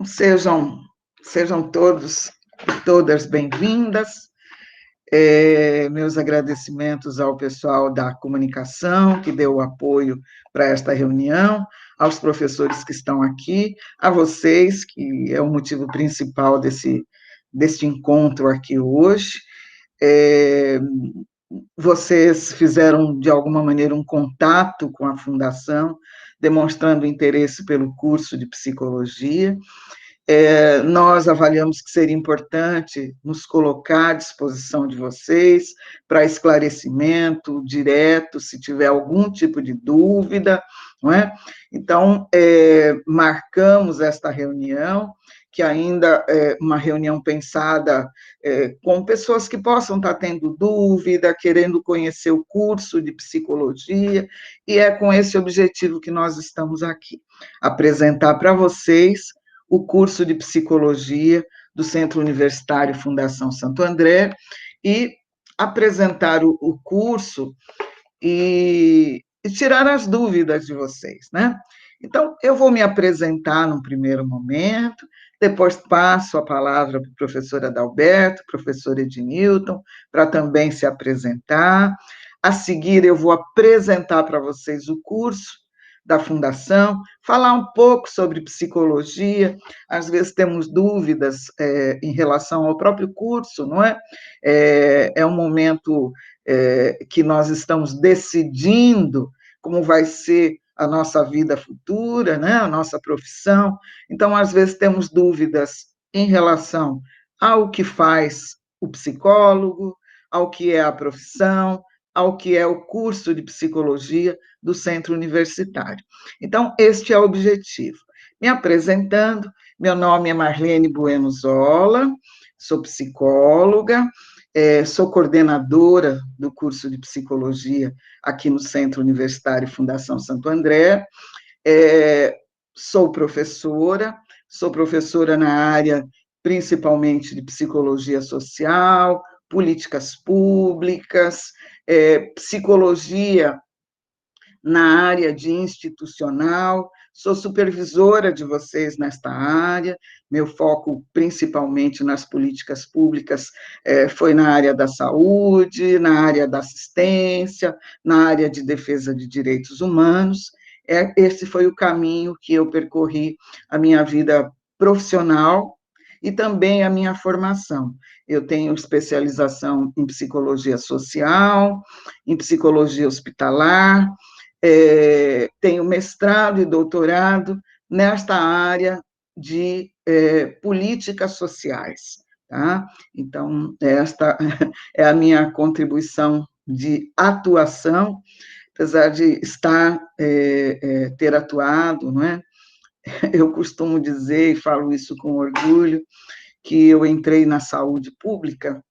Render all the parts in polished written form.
Sejam, sejam todos e todas bem-vindas. Meus agradecimentos ao pessoal da comunicação, que deu o apoio para esta reunião, aos professores que estão aqui, a vocês, que é o motivo principal deste encontro aqui hoje. Vocês fizeram, de alguma maneira, um contato com a Fundação, demonstrando interesse pelo curso de psicologia. Nós avaliamos que seria importante nos colocar à disposição de vocês para esclarecimento direto, se tiver algum tipo de dúvida, não é? Então, marcamos esta reunião, que ainda é uma reunião pensada com pessoas que possam estar tendo dúvida, querendo conhecer o curso de psicologia, e é com esse objetivo que nós estamos aqui, apresentar para vocês o curso de psicologia do Centro Universitário Fundação Santo André e apresentar o curso e tirar as dúvidas de vocês, né? Então, eu vou me apresentar num primeiro momento, depois passo a palavra para o professor Adalberto, professor Ednilton, para também se apresentar. A seguir, eu vou apresentar para vocês o curso da Fundação, falar um pouco sobre psicologia, às vezes temos dúvidas em relação ao próprio curso, não é? É um momento que nós estamos decidindo como vai ser a nossa vida futura, né? A nossa profissão, então, às vezes temos dúvidas em relação ao que faz o psicólogo, ao que é a profissão, ao que é o curso de psicologia do centro universitário. Então, este é o objetivo. Me apresentando, meu nome é Marlene Bueno Zola, sou psicóloga, sou coordenadora do curso de psicologia aqui no Centro Universitário Fundação Santo André, sou professora na área principalmente de psicologia social, políticas públicas, psicologia na área de institucional, sou supervisora de vocês nesta área, meu foco principalmente nas políticas públicas foi na área da saúde, na área da assistência, na área de defesa de direitos humanos. Esse foi o caminho que eu percorri a minha vida profissional e também a minha formação. Eu tenho especialização em psicologia social, em psicologia hospitalar, tenho mestrado e doutorado nesta área de políticas sociais, tá? Então, esta é a minha contribuição de atuação, apesar de ter atuado, não é? Eu costumo dizer, e falo isso com orgulho, que eu entrei na saúde pública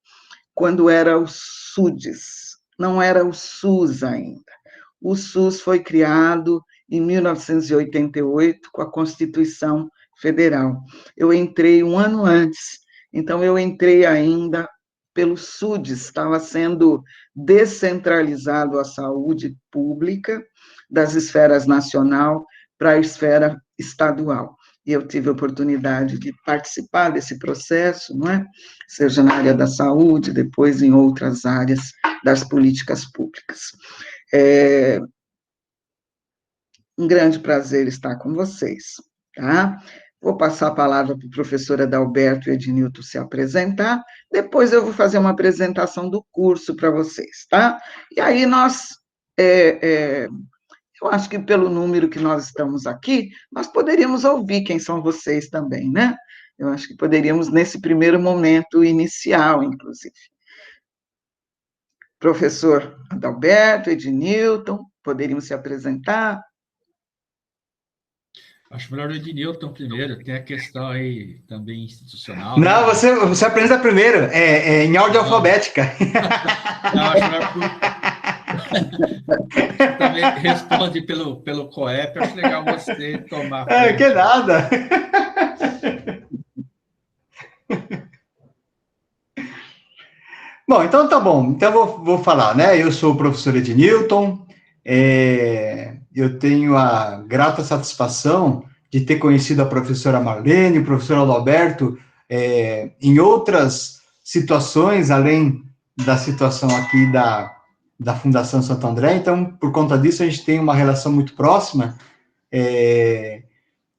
quando era o SUDES, não era o SUS ainda. O SUS foi criado em 1988 com a Constituição Federal. Eu entrei um ano antes, então eu entrei ainda pelo SUDES, estava sendo descentralizado a saúde pública das esferas nacional para a esfera estadual. E eu tive a oportunidade de participar desse processo, não é? Seja na área da saúde, depois em outras áreas das políticas públicas. Um grande prazer estar com vocês, tá? Vou passar a palavra para o professor Adalberto e Ednilton se apresentar, depois eu vou fazer uma apresentação do curso para vocês, tá? E aí nós, eu acho que pelo número que nós estamos aqui, nós poderíamos ouvir quem são vocês também, né? Eu acho que poderíamos, nesse primeiro momento inicial, inclusive. Professor Adalberto, Ednilton, poderiam se apresentar? Acho melhor o Ednilton primeiro, tem a questão aí também institucional. Não, né? você apresenta primeiro, em ordem alfabética. Não, acho melhor também responde pelo COEP, acho legal você tomar. Que nada. Bom, então tá bom. Então vou falar, né? Eu sou o professor Ednilton, eu tenho a grata satisfação de ter conhecido a professora Marlene, o professor Adalberto, em outras situações, além da situação aqui da Fundação Santo André. Então, por conta disso, a gente tem uma relação muito próxima.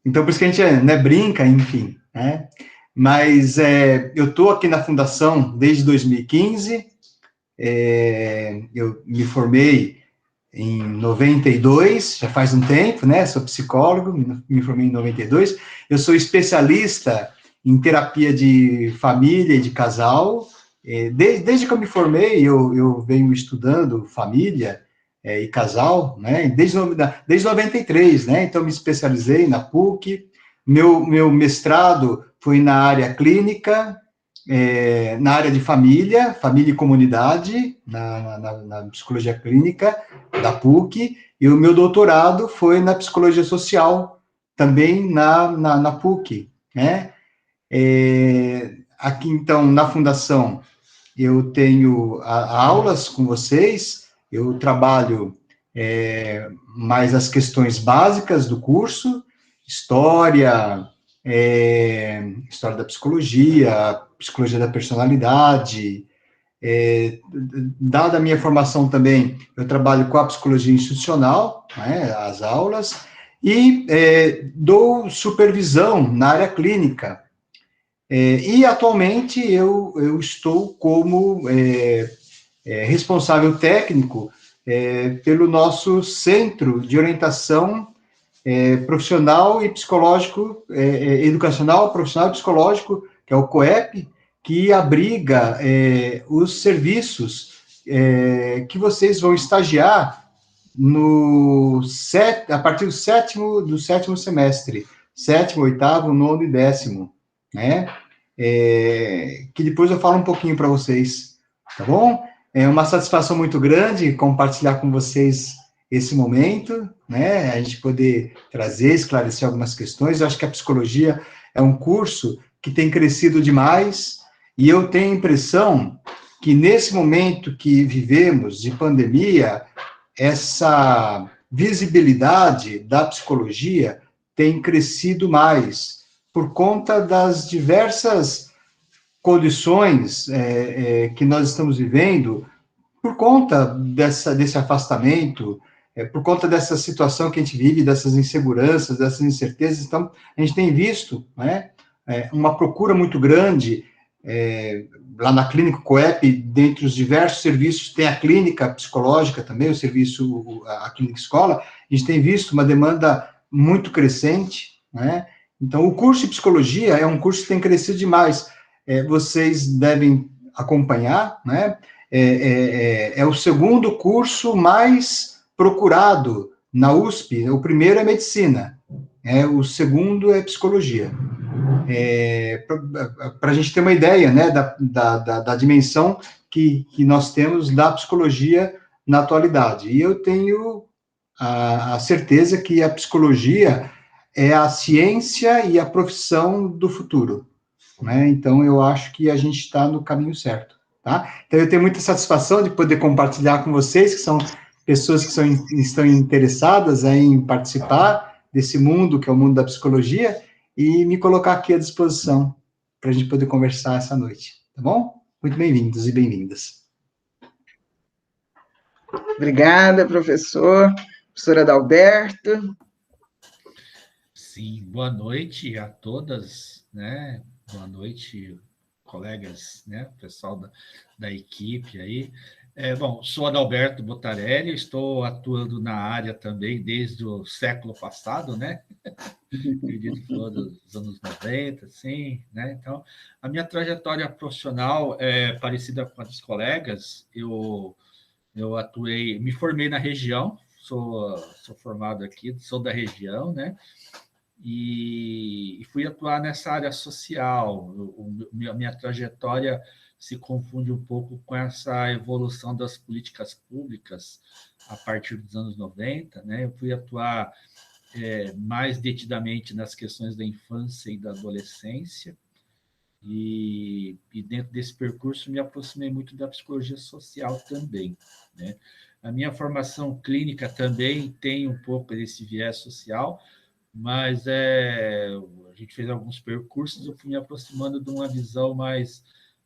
Então, por isso que a gente né, brinca, enfim, né? Mas eu estou aqui na Fundação desde 2015, eu me formei em 92, já faz um tempo, né? Sou psicólogo, me formei em 92. Eu sou especialista em terapia de família e de casal. Desde que eu me formei, eu venho estudando família e casal, né? Desde 93, né? Então, me especializei na PUC. Meu mestrado foi na área clínica, na área de família e comunidade, na psicologia clínica da PUC, e o meu doutorado foi na psicologia social, também na PUC, né? Aqui, então, na Fundação, eu tenho aulas com vocês, eu trabalho mais as questões básicas do curso, história, história da psicologia, psicologia da personalidade. Dada a minha formação também, eu trabalho com a psicologia institucional, né, as aulas, e dou supervisão na área clínica. E atualmente eu estou como responsável técnico pelo nosso Centro de Orientação Profissional e Psicológico, Educacional, Profissional e Psicológico, que é o COEP, que abriga os serviços que vocês vão estagiar a partir do sétimo semestre, sétimo, oitavo, nono e décimo, né? Que depois eu falo um pouquinho para vocês, tá bom? É uma satisfação muito grande compartilhar com vocês esse momento, né? A gente poder trazer, esclarecer algumas questões. Eu acho que a psicologia é um curso que tem crescido demais, e eu tenho a impressão que nesse momento que vivemos de pandemia, essa visibilidade da psicologia tem crescido mais, por conta das diversas condições que nós estamos vivendo, por conta desse afastamento, por conta dessa situação que a gente vive, dessas inseguranças, dessas incertezas. Então, a gente tem visto, né, uma procura muito grande, lá na clínica COEP, dentre os diversos serviços, tem a clínica psicológica também, o serviço, a clínica escola, a gente tem visto uma demanda muito crescente, né? Então, o curso de psicologia é um curso que tem crescido demais. Vocês devem acompanhar, né? É o segundo curso mais procurado na USP. O primeiro é medicina, o segundo é psicologia. Para a gente ter uma ideia, né, da dimensão que nós temos da psicologia na atualidade. E eu tenho a certeza que a psicologia é a ciência e a profissão do futuro, né? Então, eu acho que a gente está no caminho certo, tá? Então, eu tenho muita satisfação de poder compartilhar com vocês, que são pessoas que estão interessadas em participar desse mundo, que é o mundo da psicologia, e me colocar aqui à disposição para a gente poder conversar essa noite, tá bom? Muito bem-vindos e bem-vindas. Obrigada, professor Adalberto. Sim, boa noite a todas, né? Boa noite, colegas, né? Pessoal da equipe aí. Bom, sou Adalberto Botarelli, estou atuando na área também desde o século passado, né? Acredito que foi dos anos 90, sim, né? Então, a minha trajetória profissional é parecida com a dos colegas. Eu atuei, me formei na região, sou formado aqui, sou da região, né? E fui atuar nessa área social. A minha trajetória se confunde um pouco com essa evolução das políticas públicas a partir dos anos 90, né? Eu fui atuar mais detidamente nas questões da infância e da adolescência, e dentro desse percurso me aproximei muito da psicologia social também, né? A minha formação clínica também tem um pouco desse viés social, mas a gente fez alguns percursos, eu fui me aproximando de uma visão mais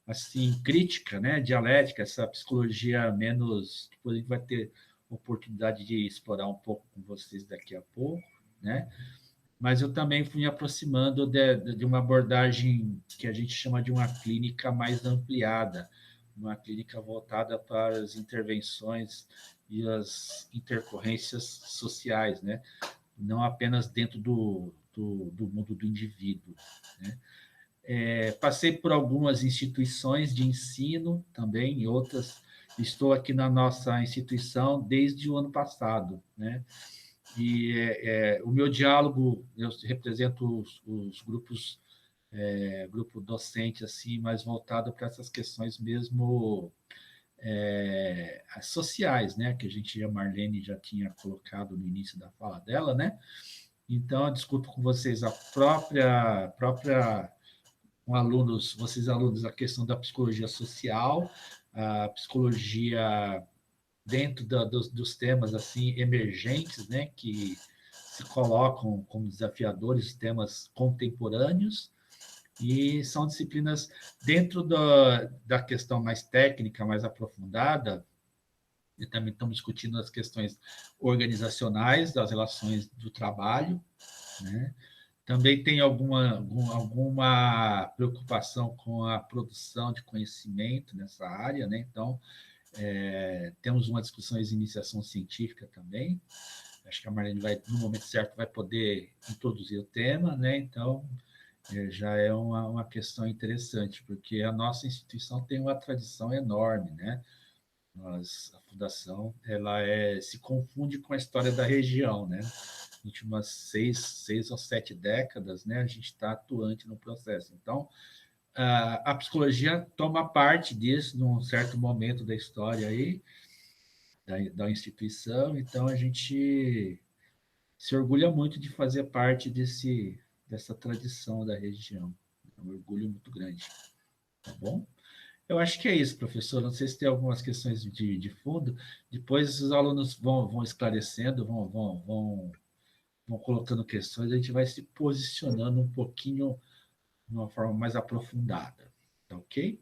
assim crítica, né, dialética, essa psicologia menos, depois a gente vai ter oportunidade de explorar um pouco com vocês daqui a pouco, né? Mas eu também fui me aproximando de uma abordagem que a gente chama de uma clínica mais ampliada, uma clínica voltada para as intervenções e as intercorrências sociais, né? Não apenas dentro do mundo do indivíduo, né? Passei por algumas instituições de ensino também, e outras. Estou aqui na nossa instituição desde o ano passado, né? E o meu diálogo, eu represento os grupos, grupo docente, assim, mais voltado para essas questões mesmo sociais, né? Que a Marlene já tinha colocado no início da fala dela, né? Então, eu discuto com vocês a própria com alunos, vocês alunos, a questão da psicologia social, a psicologia dentro dos temas assim emergentes, né, que se colocam como desafiadores, temas contemporâneos, e são disciplinas dentro da questão mais técnica, mais aprofundada, e também estamos discutindo as questões organizacionais das relações do trabalho, né? Também tem alguma preocupação com a produção de conhecimento nessa área, né? Então, temos uma discussão de iniciação científica também. Acho que a Marlene vai, no momento certo, vai poder introduzir o tema, né? Então, já é uma questão interessante, porque a nossa instituição tem uma tradição enorme, né? A fundação se confunde com a história da região, né? Nas últimas 6 ou 7 décadas, né? A gente está atuante no processo. Então, a psicologia toma parte disso num certo momento da história aí, da instituição, então a gente se orgulha muito de fazer parte dessa tradição da região. É um orgulho muito grande, tá bom? Eu acho que é isso, professor. Não sei se tem algumas questões de fundo. Depois os alunos vão esclarecendo, vão colocando questões, a gente vai se posicionando um pouquinho de uma forma mais aprofundada. Tá ok?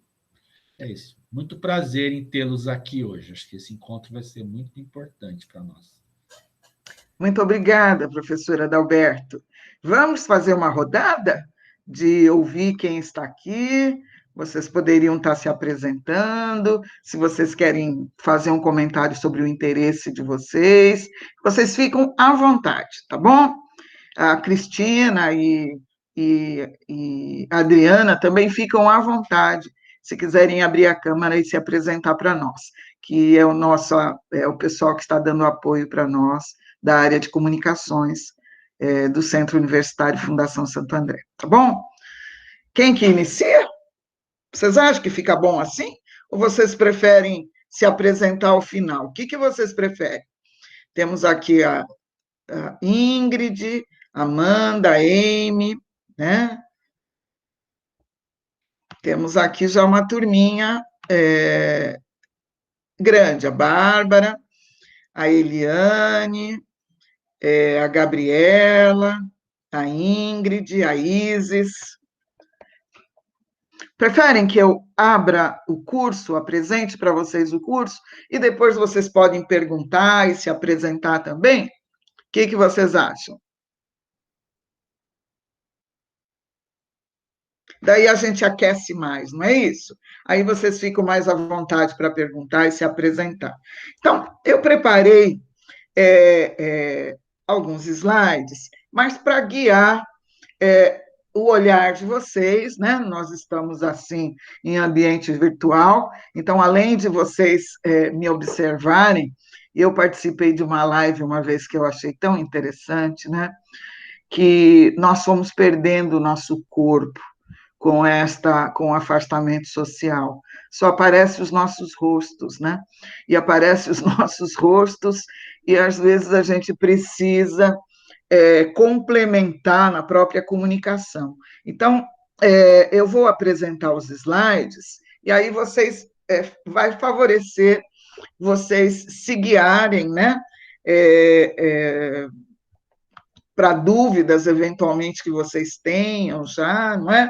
É isso. Muito prazer em tê-los aqui hoje. Acho que esse encontro vai ser muito importante para nós. Muito obrigada, professora Adalberto. Vamos fazer uma rodada de ouvir quem está aqui. Vocês poderiam estar se apresentando, se vocês querem fazer um comentário sobre o interesse de vocês ficam à vontade, tá bom? A Cristina e a Adriana também ficam à vontade, se quiserem abrir a câmera e se apresentar para nós, que é o pessoal que está dando apoio para nós, da área de comunicações, do Centro Universitário Fundação Santo André, tá bom? Quem que inicia? Vocês acham que fica bom assim? Ou vocês preferem se apresentar ao final? O que vocês preferem? Temos aqui a Ingrid, Amanda, a Amy, né? Temos aqui já uma turminha grande, a Bárbara, a Eliane, a Gabriela, a Ingrid, a Isis. Preferem que eu abra o curso, apresente para vocês o curso, e depois vocês podem perguntar e se apresentar também? O que vocês acham? Daí a gente aquece mais, não é isso? Aí vocês ficam mais à vontade para perguntar e se apresentar. Então, eu preparei alguns slides, mas para guiar o olhar de vocês, né? Nós estamos assim em ambiente virtual, então, além de vocês me observarem, eu participei de uma live uma vez que eu achei tão interessante, né? Que nós fomos perdendo o nosso corpo com o afastamento social. Só aparecem os nossos rostos, né? E aparecem os nossos rostos, e às vezes a gente precisa complementar na própria comunicação. Então, eu vou apresentar os slides, e aí vai favorecer vocês se guiarem, né? para dúvidas, eventualmente, que vocês tenham já, não é?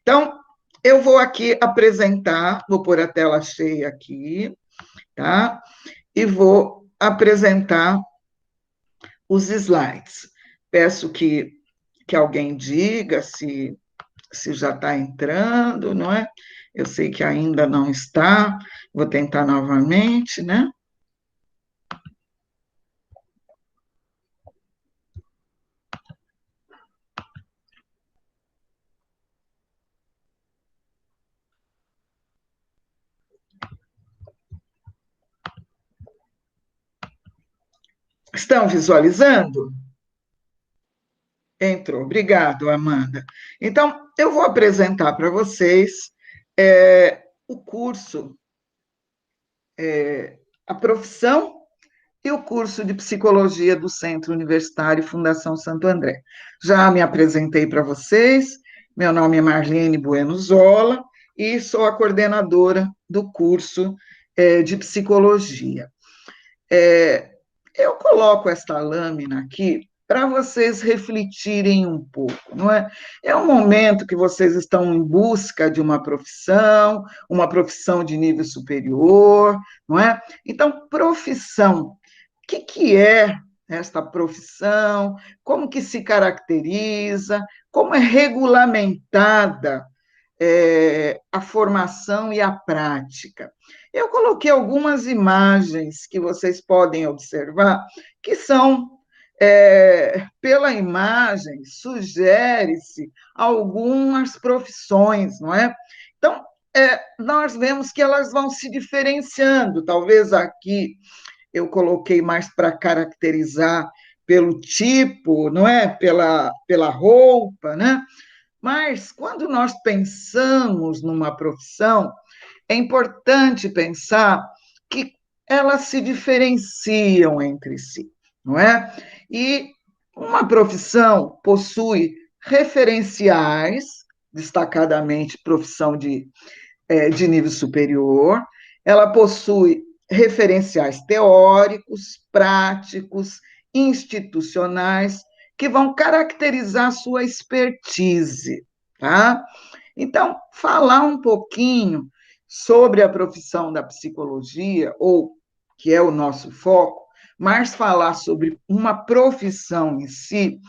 Então, eu vou aqui apresentar, vou pôr a tela cheia aqui, tá? E vou apresentar os slides. Peço que alguém diga se já está entrando, não é? Eu sei que ainda não está, vou tentar novamente, né? Estão visualizando? Entrou. Obrigado, Amanda. Então, eu vou apresentar para vocês o curso, a profissão e o curso de psicologia do Centro Universitário Fundação Santo André. Já me apresentei para vocês, meu nome é Marlene Bueno Zola e sou a coordenadora do curso de psicologia. Eu coloco esta lâmina aqui para vocês refletirem um pouco, não é? É um momento que vocês estão em busca de uma profissão de nível superior, não é? Então, profissão, o que é esta profissão? Como que se caracteriza? Como é regulamentada a formação e a prática? Eu coloquei algumas imagens que vocês podem observar, que são, pela imagem, sugere-se algumas profissões, não é? Então, nós vemos que elas vão se diferenciando, talvez aqui eu coloquei mais para caracterizar pelo tipo, não é? Pela roupa, né? Mas quando nós pensamos numa profissão, é importante pensar que elas se diferenciam entre si, não é? E uma profissão possui referenciais, destacadamente profissão de nível superior, ela possui referenciais teóricos, práticos, institucionais, que vão caracterizar sua expertise, tá? Então, falar um pouquinho sobre a profissão da psicologia, ou que é o nosso foco, mas falar sobre uma profissão em si,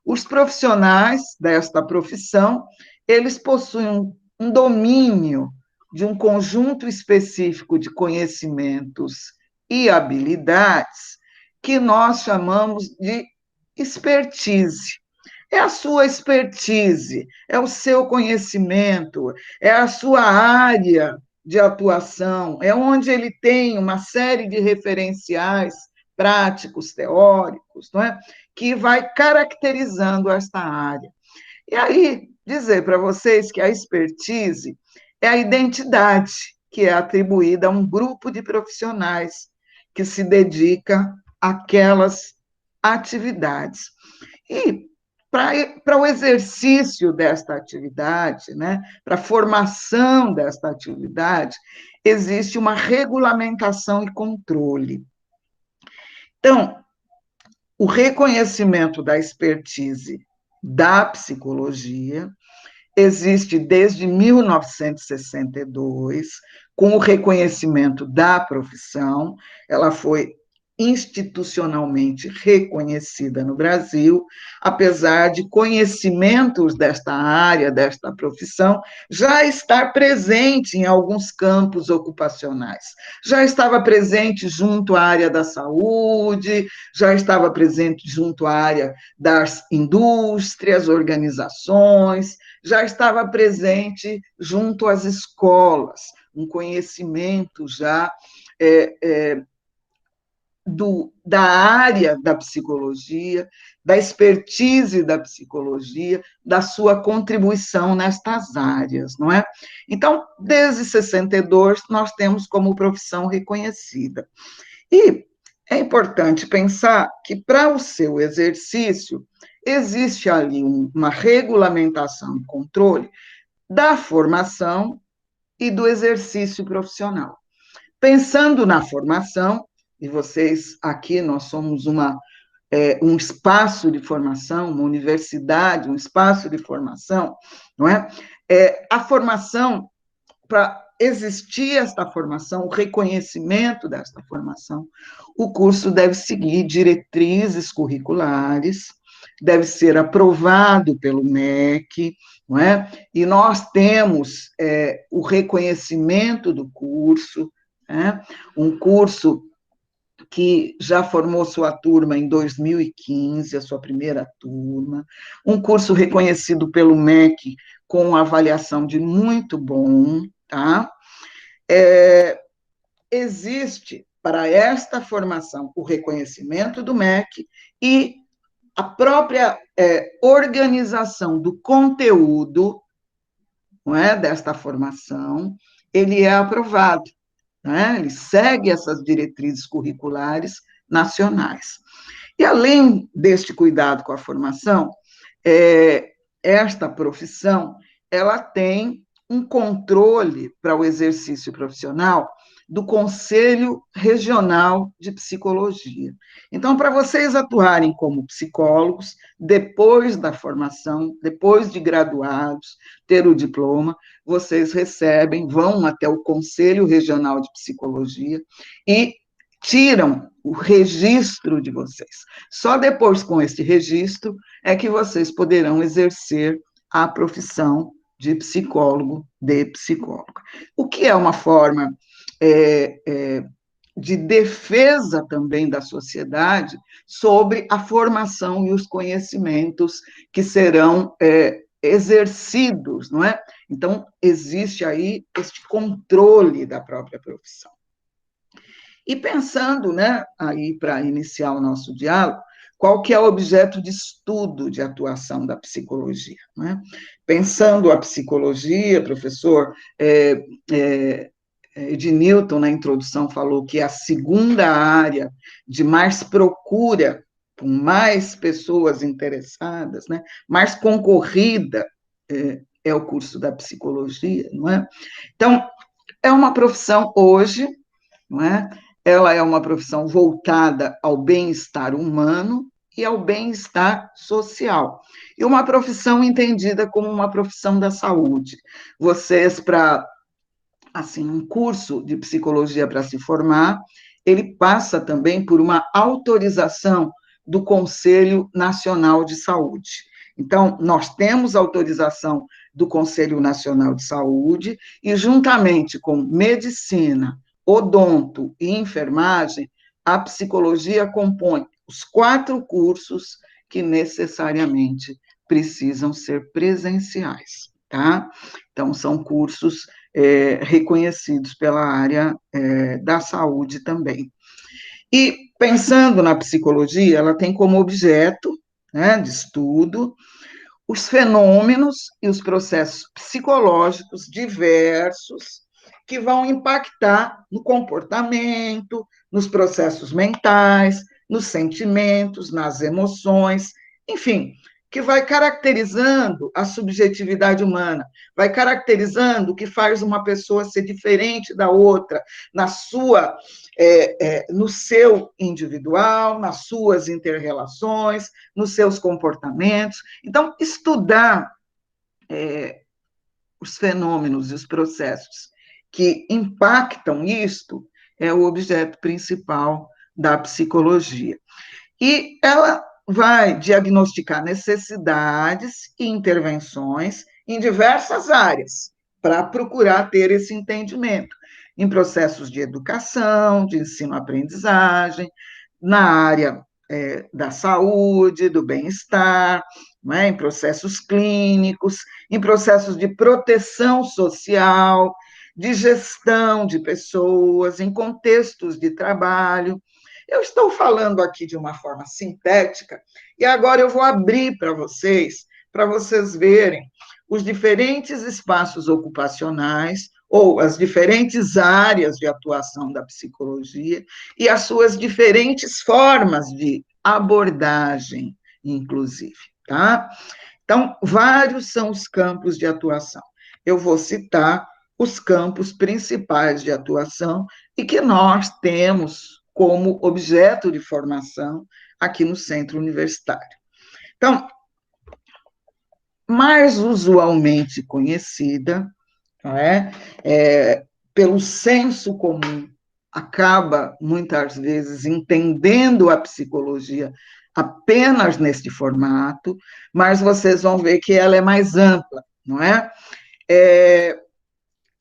os profissionais desta profissão, eles possuem um domínio de um conjunto específico de conhecimentos e habilidades que nós chamamos de expertise. É a sua expertise, é o seu conhecimento, é a sua área de atuação, é onde ele tem uma série de referenciais práticos, teóricos, não é? Que vai caracterizando esta área. E aí, dizer para vocês que a expertise é a identidade que é atribuída a um grupo de profissionais que se dedica àquelas atividades. E para o exercício desta atividade, né, para a formação desta atividade, existe uma regulamentação e controle. Então, o reconhecimento da expertise da psicologia existe desde 1962, com o reconhecimento da profissão, ela foi institucionalmente reconhecida no Brasil, apesar de conhecimentos desta área, desta profissão, já estar presente em alguns campos ocupacionais. Já estava presente junto à área da saúde, já estava presente junto à área das indústrias, organizações, já estava presente junto às escolas, um conhecimento já da área da psicologia, da expertise da psicologia, da sua contribuição nestas áreas, não é? Então, desde 62, nós temos como profissão reconhecida. E é importante pensar que, para o seu exercício, existe ali uma regulamentação e controle da formação e do exercício profissional. Pensando na formação, e vocês aqui, nós somos uma um espaço de formação, uma universidade, um espaço de formação, não é? A formação, para existir esta formação, o reconhecimento desta formação, o curso deve seguir diretrizes curriculares, deve ser aprovado pelo MEC, não é? E nós temos o reconhecimento do curso, um curso que já formou sua turma em 2015, a sua primeira turma, um curso reconhecido pelo MEC com avaliação de muito bom, tá? Existe para esta formação o reconhecimento do MEC e a própria organização do conteúdo, não é, desta formação, ele é aprovado, né? Ele segue essas diretrizes curriculares nacionais. E, além deste cuidado com a formação, esta profissão, ela tem um controle para o exercício profissional do Conselho Regional de Psicologia. Então, para vocês atuarem como psicólogos, depois da formação, depois de graduados, ter o diploma, vocês vão até o Conselho Regional de Psicologia e tiram o registro de vocês. Só depois, com este registro, é que vocês poderão exercer a profissão de psicólogo, de psicóloga. O que é uma forma de defesa também da sociedade sobre a formação e os conhecimentos que serão exercidos, não é? Então, existe aí este controle da própria profissão. E pensando, né, aí para iniciar o nosso diálogo, qual que é o objeto de estudo de atuação da psicologia, né? Pensando a psicologia, professor Ednilton, na introdução, falou que a segunda área de mais procura, com mais pessoas interessadas, né, mais concorrida, é o curso da psicologia, não é? Então, é uma profissão hoje, não é? Ela é uma profissão voltada ao bem-estar humano e ao bem-estar social. E uma profissão entendida como uma profissão da saúde. Vocês, para um curso de psicologia para se formar, ele passa também por uma autorização do Conselho Nacional de Saúde. Então, nós temos autorização do Conselho Nacional de Saúde e, juntamente com medicina, odonto e enfermagem, a psicologia compõe os 4 cursos que necessariamente precisam ser presenciais, tá? Então, são cursos reconhecidos pela área da saúde também. E, pensando na psicologia, ela tem como objeto, né, de estudo os fenômenos e os processos psicológicos diversos que vão impactar no comportamento, nos processos mentais, nos sentimentos, nas emoções, enfim, que vai caracterizando a subjetividade humana, vai caracterizando o que faz uma pessoa ser diferente da outra, no seu individual, nas suas inter-relações, nos seus comportamentos. Então, estudar os fenômenos e os processos que impactam isto é o objeto principal da psicologia. E ela vai diagnosticar necessidades e intervenções em diversas áreas, para procurar ter esse entendimento, em processos de educação, de ensino-aprendizagem, na área da saúde, do bem-estar, né, em processos clínicos, em processos de proteção social, de gestão de pessoas, em contextos de trabalho. Eu estou falando aqui de uma forma sintética, e agora eu vou abrir para vocês verem os diferentes espaços ocupacionais, ou as diferentes áreas de atuação da psicologia, e as suas diferentes formas de abordagem, inclusive, tá? Então, vários são os campos de atuação. Eu vou citar os campos principais de atuação e que nós temos como objeto de formação aqui no Centro Universitário. Então, mais usualmente conhecida, não é? Pelo senso comum, acaba, muitas vezes, entendendo a psicologia apenas neste formato, mas vocês vão ver que ela é mais ampla, não é?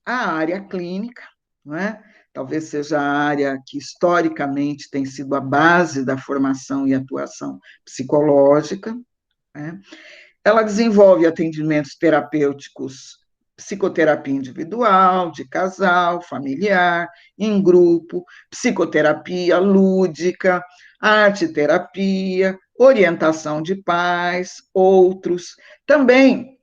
A área clínica, não é? Talvez seja a área que historicamente tem sido a base da formação e atuação psicológica, né? Ela desenvolve atendimentos terapêuticos, psicoterapia individual, de casal, familiar, em grupo, psicoterapia lúdica, arte-terapia, orientação de pais, outros. Também,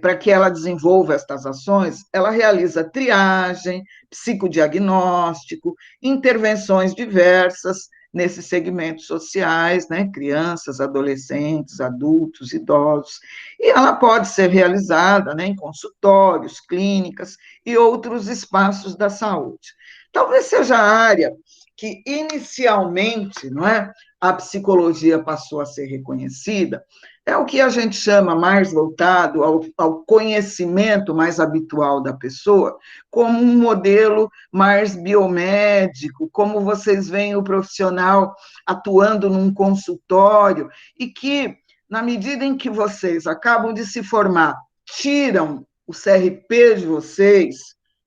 para que ela desenvolva estas ações, ela realiza triagem, psicodiagnóstico, intervenções diversas nesses segmentos sociais, né, crianças, adolescentes, adultos, idosos, e ela pode ser realizada, né, em consultórios, clínicas e outros espaços da saúde. Talvez seja a área que inicialmente, não é, a psicologia passou a ser reconhecida, é o que a gente chama mais voltado ao conhecimento mais habitual da pessoa, como um modelo mais biomédico, como vocês veem o profissional atuando num consultório, e que, na medida em que vocês acabam de se formar, tiram o CRP de vocês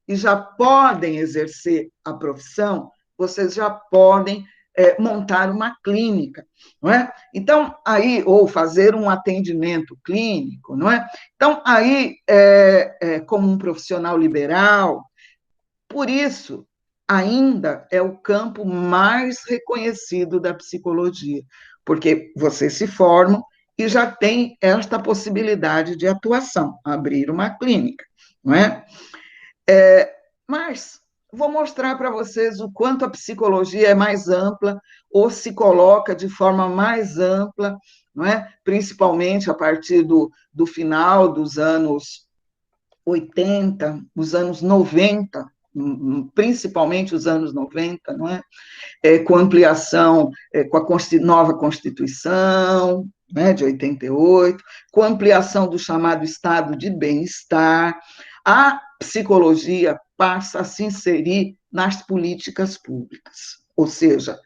e já podem exercer a profissão, vocês já podem montar uma clínica, não é? Então, aí, ou fazer um atendimento clínico, não é? Então, aí, como um profissional liberal, por isso, ainda é o campo mais reconhecido da psicologia, porque vocês se formam e já tem esta possibilidade de atuação, abrir uma clínica, não é? Mas vou mostrar para vocês o quanto a psicologia é mais ampla, ou se coloca de forma mais ampla, não é? Principalmente a partir do final dos anos 80, os anos 90, principalmente os anos 90, não é? Com ampliação, com a nova Constituição, né, de 88, com ampliação do chamado estado de bem-estar, a psicologia passa a se inserir nas políticas públicas, ou seja,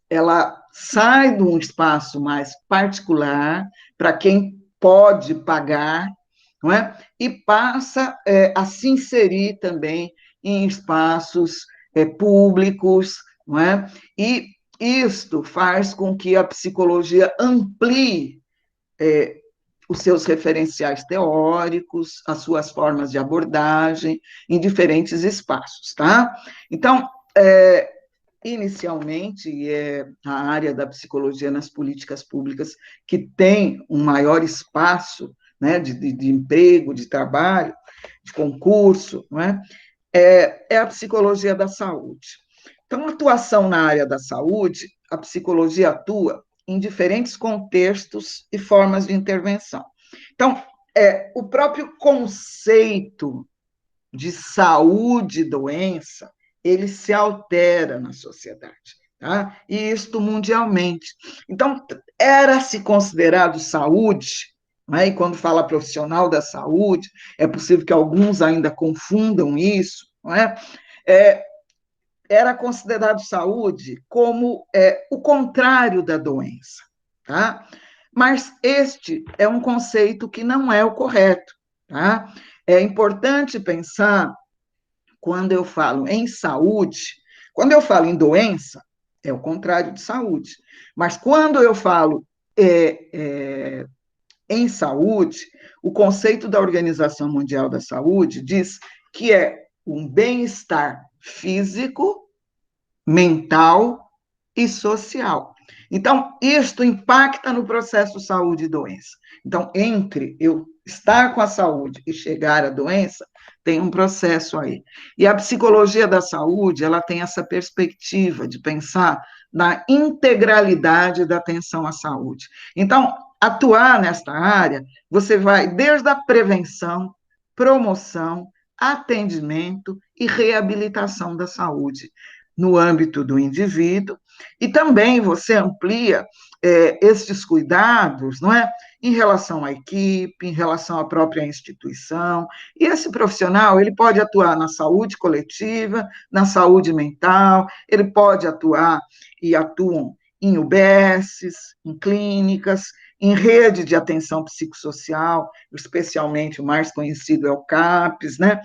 ela sai de um espaço mais particular para quem pode pagar, não é? E passa a se inserir também em espaços públicos, não é? E isto faz com que a psicologia amplie os seus referenciais teóricos, as suas formas de abordagem em diferentes espaços, tá? Então, inicialmente, é a área da psicologia nas políticas públicas que tem um maior espaço, né, de emprego, de trabalho, de concurso, não é? É a psicologia da saúde. Então, a atuação na área da saúde, a psicologia atua em diferentes contextos e formas de intervenção. Então, o próprio conceito de saúde e doença, ele se altera na sociedade, tá? E isto mundialmente. Então, era-se considerado saúde, né? E quando fala profissional da saúde, é possível que alguns ainda confundam isso, não é? Era considerado saúde como o contrário da doença, tá? Mas este é um conceito que não é o correto, tá? É importante pensar, quando eu falo em saúde, quando eu falo em doença, é o contrário de saúde. Mas quando eu falo em saúde, o conceito da Organização Mundial da Saúde diz que é um bem-estar físico, mental e social. Então, isto impacta no processo saúde e doença. Então, entre eu estar com a saúde e chegar à doença, tem um processo aí. E a psicologia da saúde, ela tem essa perspectiva de pensar na integralidade da atenção à saúde. Então, atuar nesta área, você vai desde a prevenção, promoção, atendimento e reabilitação da saúde, no âmbito do indivíduo, e também você amplia estes cuidados, não é? Em relação à equipe, em relação à própria instituição, e esse profissional, ele pode atuar na saúde coletiva, na saúde mental, ele pode atuar e atuam em UBSs, em clínicas, em rede de atenção psicossocial, especialmente o mais conhecido é o CAPS, né,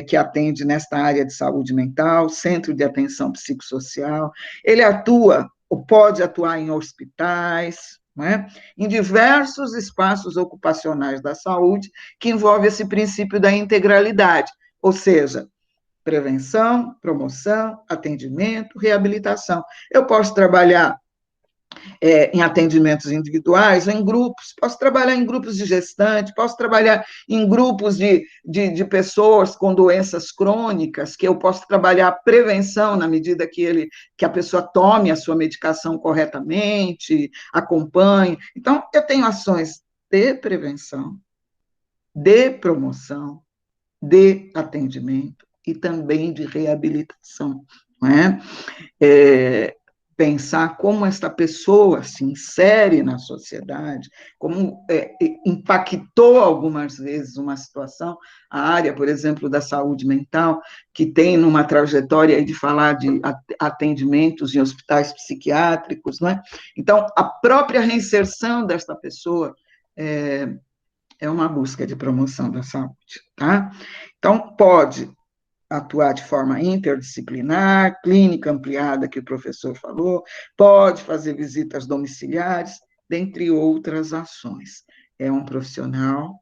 que atende nesta área de saúde mental, Centro de Atenção Psicossocial. Ele atua, ou pode atuar em hospitais, né, em diversos espaços ocupacionais da saúde, que envolve esse princípio da integralidade, ou seja, prevenção, promoção, atendimento, reabilitação. Eu posso trabalhar em atendimentos individuais ou em grupos, posso trabalhar em grupos de gestante, posso trabalhar em grupos de pessoas com doenças crônicas, que eu posso trabalhar a prevenção na medida que a pessoa tome a sua medicação corretamente, acompanhe. Então, eu tenho ações de prevenção, de promoção, de atendimento e também de reabilitação, não é? Pensar como esta pessoa se insere na sociedade, como impactou algumas vezes uma situação, a área, por exemplo, da saúde mental, que tem numa trajetória de falar de atendimentos em hospitais psiquiátricos, não é? Então, a própria reinserção desta pessoa é uma busca de promoção da saúde, tá? Então, pode atuar de forma interdisciplinar, clínica ampliada, que o professor falou, pode fazer visitas domiciliares, dentre outras ações. É um profissional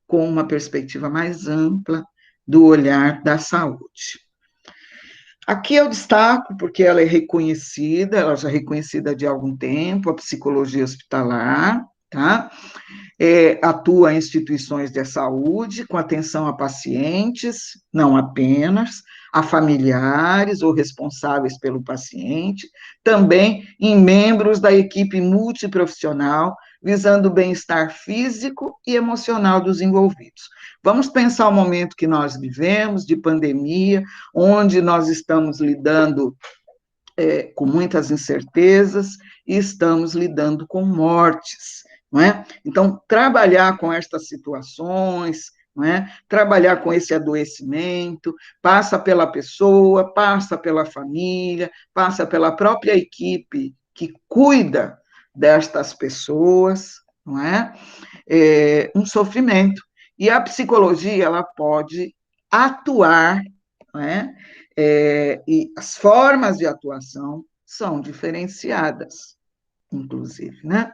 com uma perspectiva mais ampla do olhar da saúde. Aqui eu destaco, porque ela é reconhecida, ela já é reconhecida de algum tempo, a psicologia hospitalar, tá? Atua em instituições de saúde, com atenção a pacientes, não apenas, a familiares ou responsáveis pelo paciente, também em membros da equipe multiprofissional, visando o bem-estar físico e emocional dos envolvidos. Vamos pensar o momento que nós vivemos, de pandemia, onde nós estamos lidando com muitas incertezas e estamos lidando com mortes, não é? Então, trabalhar com estas situações, não é? Trabalhar com esse adoecimento, passa pela pessoa, passa pela família, passa pela própria equipe que cuida destas pessoas, não é? Um sofrimento. E a psicologia, ela pode atuar, não é? E as formas de atuação são diferenciadas, inclusive, né?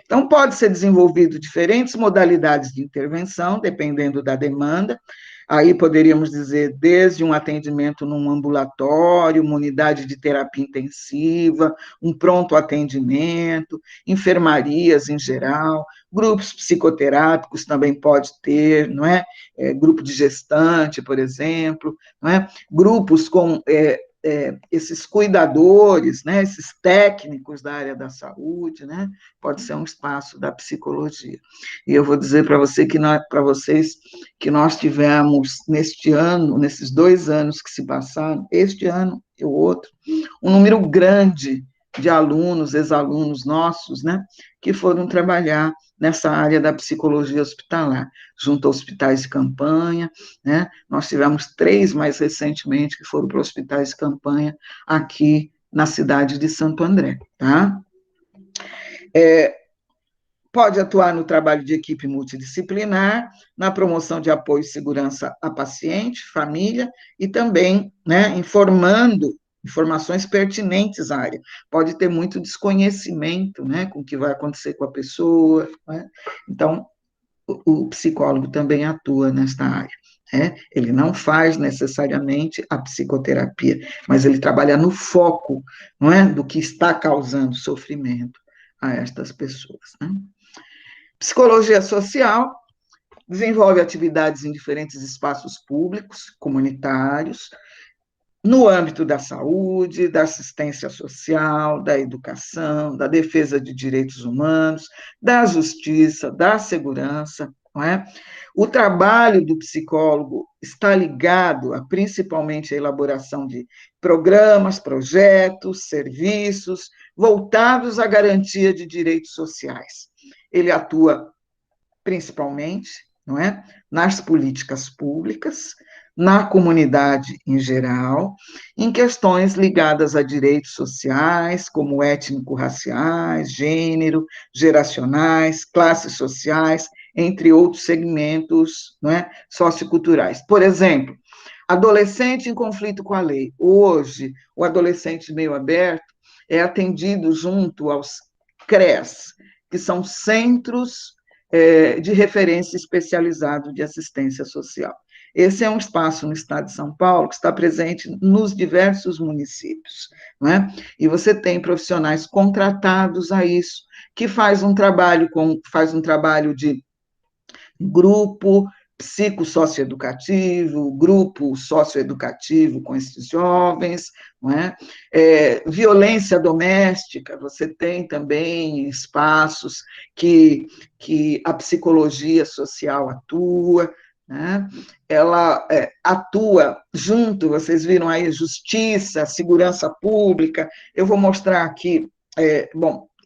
Então, pode ser desenvolvido diferentes modalidades de intervenção, dependendo da demanda. Aí poderíamos dizer, desde um atendimento num ambulatório, uma unidade de terapia intensiva, um pronto atendimento, enfermarias em geral, grupos psicoterápicos também pode ter, não é? Grupo de gestante, por exemplo, não é? Grupos com esses cuidadores, né, esses técnicos da área da saúde, né, pode ser um espaço da psicologia. E eu vou dizer para vocês que nós tivemos neste ano, nesses 2 anos que se passaram, este ano e o outro, um número grande de alunos, ex-alunos nossos, né, que foram trabalhar nessa área da psicologia hospitalar, junto a hospitais de campanha, né? Nós tivemos 3 mais recentemente que foram para hospitais de campanha aqui na cidade de Santo André, tá? Pode atuar no trabalho de equipe multidisciplinar, na promoção de apoio e segurança a paciente, família, e também, né, informando informações pertinentes à área. Pode ter muito desconhecimento, né, com o que vai acontecer com a pessoa, né? Então, o psicólogo também atua nesta área. Ele não faz necessariamente a psicoterapia, mas ele trabalha no foco, não é, do que está causando sofrimento a estas pessoas, né? Psicologia social desenvolve atividades em diferentes espaços públicos, comunitários, no âmbito da saúde, da assistência social, da educação, da defesa de direitos humanos, da justiça, da segurança, não é? O trabalho do psicólogo está ligado principalmente à elaboração de programas, projetos, serviços voltados à garantia de direitos sociais. Ele atua principalmente, não é, nas políticas públicas, na comunidade em geral, em questões ligadas a direitos sociais, como étnico-raciais, gênero, geracionais, classes sociais, entre outros segmentos, não é, socioculturais. Por exemplo, adolescente em conflito com a lei. Hoje, o adolescente meio aberto é atendido junto aos CREAS, que são centros de referência especializado de assistência social. Esse é um espaço no estado de São Paulo que está presente nos diversos municípios, não é? E você tem profissionais contratados a isso, que faz um trabalho de grupo psicossocioeducativo, grupo socioeducativo com esses jovens, não é? Violência doméstica, você tem também espaços que a psicologia social atua, né? Ela atua junto, vocês viram aí, justiça, segurança pública, eu vou mostrar aqui,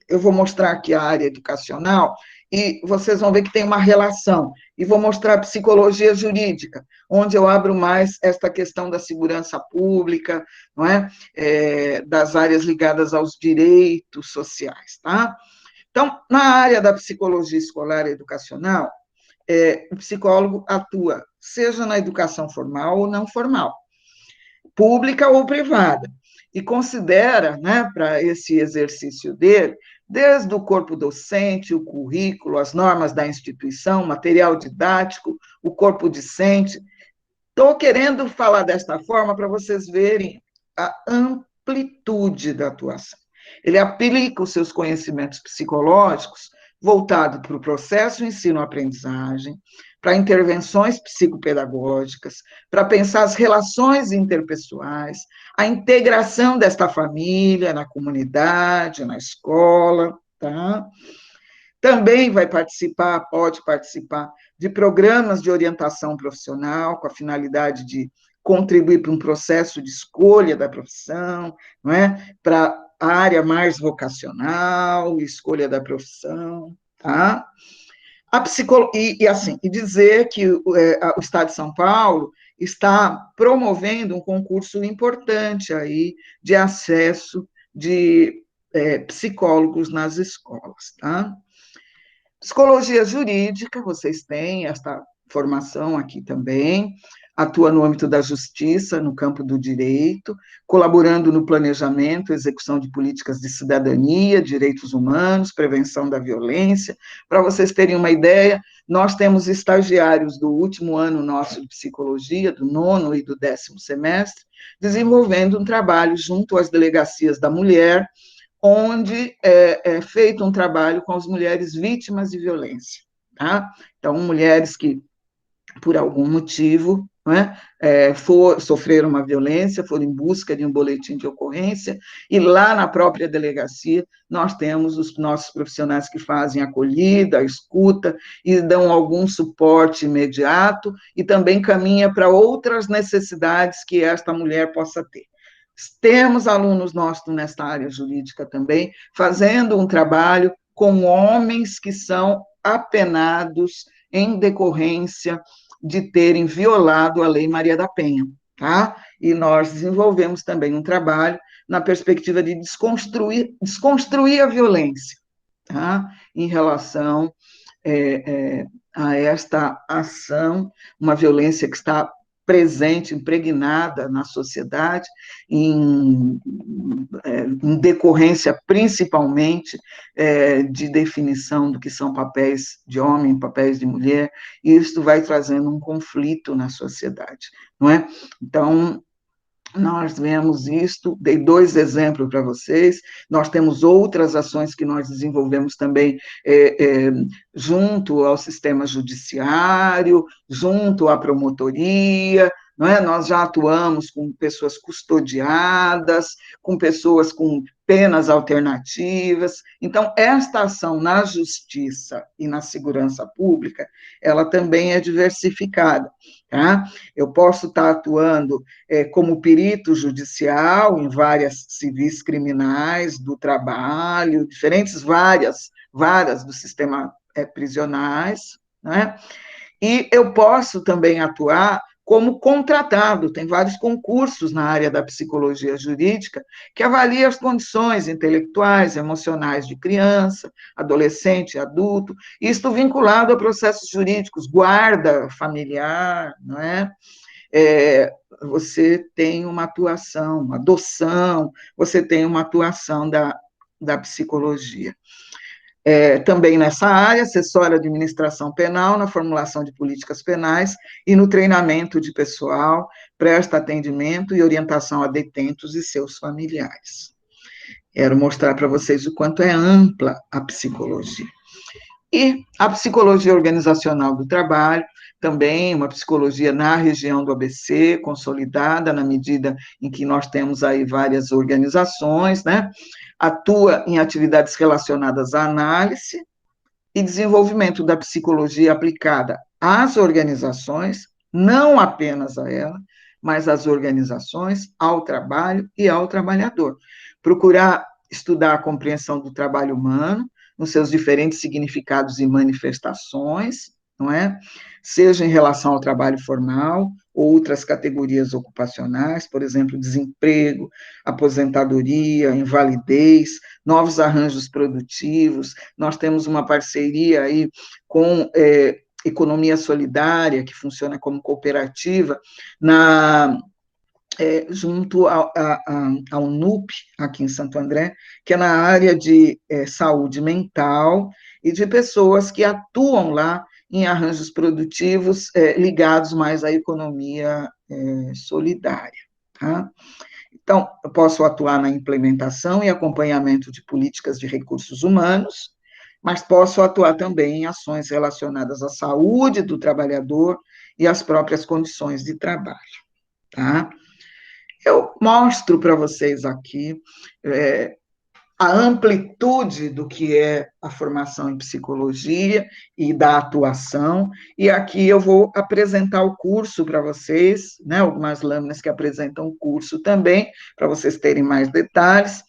eu vou mostrar aqui a área educacional, e vocês vão ver que tem uma relação. E vou mostrar a psicologia jurídica, onde eu abro mais esta questão da segurança pública, não é? Das áreas ligadas aos direitos sociais, tá? Então, na área da psicologia escolar e educacional, o psicólogo atua, seja na educação formal ou não formal, pública ou privada, e considera, né, para esse exercício dele, desde o corpo docente, o currículo, as normas da instituição, material didático, o corpo discente. Estou querendo falar desta forma para vocês verem a amplitude da atuação. Ele aplica os seus conhecimentos psicológicos voltado para o processo ensino-aprendizagem, para intervenções psicopedagógicas, para pensar as relações interpessoais, a integração desta família na comunidade, na escola, tá? Também pode participar de programas de orientação profissional, com a finalidade de contribuir para um processo de escolha da profissão, não é? Para a área mais vocacional, escolha da profissão, tá? E dizer que o Estado de São Paulo está promovendo um concurso importante aí de acesso de psicólogos nas escolas, tá? Psicologia jurídica, vocês têm esta formação aqui também, atua no âmbito da justiça, no campo do direito, colaborando no planejamento e execução de políticas de cidadania, direitos humanos, prevenção da violência. Para vocês terem uma ideia, nós temos estagiários do último ano nosso de psicologia, do 9º e do 10º semestre, desenvolvendo um trabalho junto às delegacias da mulher, onde é feito um trabalho com as mulheres vítimas de violência, tá? Então, mulheres que, por algum motivo, sofreram uma violência, foram em busca de um boletim de ocorrência, e lá na própria delegacia, nós temos os nossos profissionais que fazem a acolhida, a escuta, e dão algum suporte imediato, e também caminha para outras necessidades que esta mulher possa ter. Temos alunos nossos nesta área jurídica também, fazendo um trabalho com homens que são apenados em decorrência de terem violado a Lei Maria da Penha, tá? E nós desenvolvemos também um trabalho na perspectiva de desconstruir a violência, tá? Em relação a esta ação, uma violência que está presente, impregnada na sociedade, em decorrência, principalmente, de definição do que são papéis de homem, papéis de mulher, e isso vai trazendo um conflito na sociedade, não é? Então, nós vemos isto, dei 2 exemplos para vocês, nós temos outras ações que nós desenvolvemos também junto ao sistema judiciário, junto à promotoria, não é? Nós já atuamos com pessoas custodiadas, com pessoas com penas alternativas. Então, esta ação na justiça e na segurança pública, ela também é diversificada, tá? Eu posso estar atuando como perito judicial em várias civis criminais do trabalho, diferentes várias do sistema prisionais, né? E eu posso também atuar como contratado, tem vários concursos na área da psicologia jurídica que avaliam as condições intelectuais, emocionais de criança, adolescente, adulto, isto vinculado a processos jurídicos, guarda familiar, não é? Você tem uma atuação, adoção, você tem uma atuação da psicologia. Também nessa área, assessora de administração penal, na formulação de políticas penais e no treinamento de pessoal, presta atendimento e orientação a detentos e seus familiares. Quero mostrar para vocês o quanto é ampla a psicologia. E a psicologia organizacional do trabalho, também uma psicologia na região do ABC, consolidada na medida em que nós temos aí várias organizações, né? Atua em atividades relacionadas à análise e desenvolvimento da psicologia aplicada às organizações, não apenas a ela, mas às organizações, ao trabalho e ao trabalhador. Procurar estudar a compreensão do trabalho humano, nos seus diferentes significados e manifestações, não é? Seja em relação ao trabalho formal, ou outras categorias ocupacionais, por exemplo, desemprego, aposentadoria, invalidez, novos arranjos produtivos. Nós temos uma parceria aí com Economia Solidária, que funciona como cooperativa, junto ao NUP, aqui em Santo André, que é na área de saúde mental e de pessoas que atuam lá em arranjos produtivos ligados mais à economia solidária, tá? Então, eu posso atuar na implementação e acompanhamento de políticas de recursos humanos, mas posso atuar também em ações relacionadas à saúde do trabalhador e às próprias condições de trabalho, tá? Eu mostro para vocês aqui a amplitude do que é a formação em psicologia e da atuação, e aqui eu vou apresentar o curso para vocês, né, algumas lâminas que apresentam o curso também, para vocês terem mais detalhes,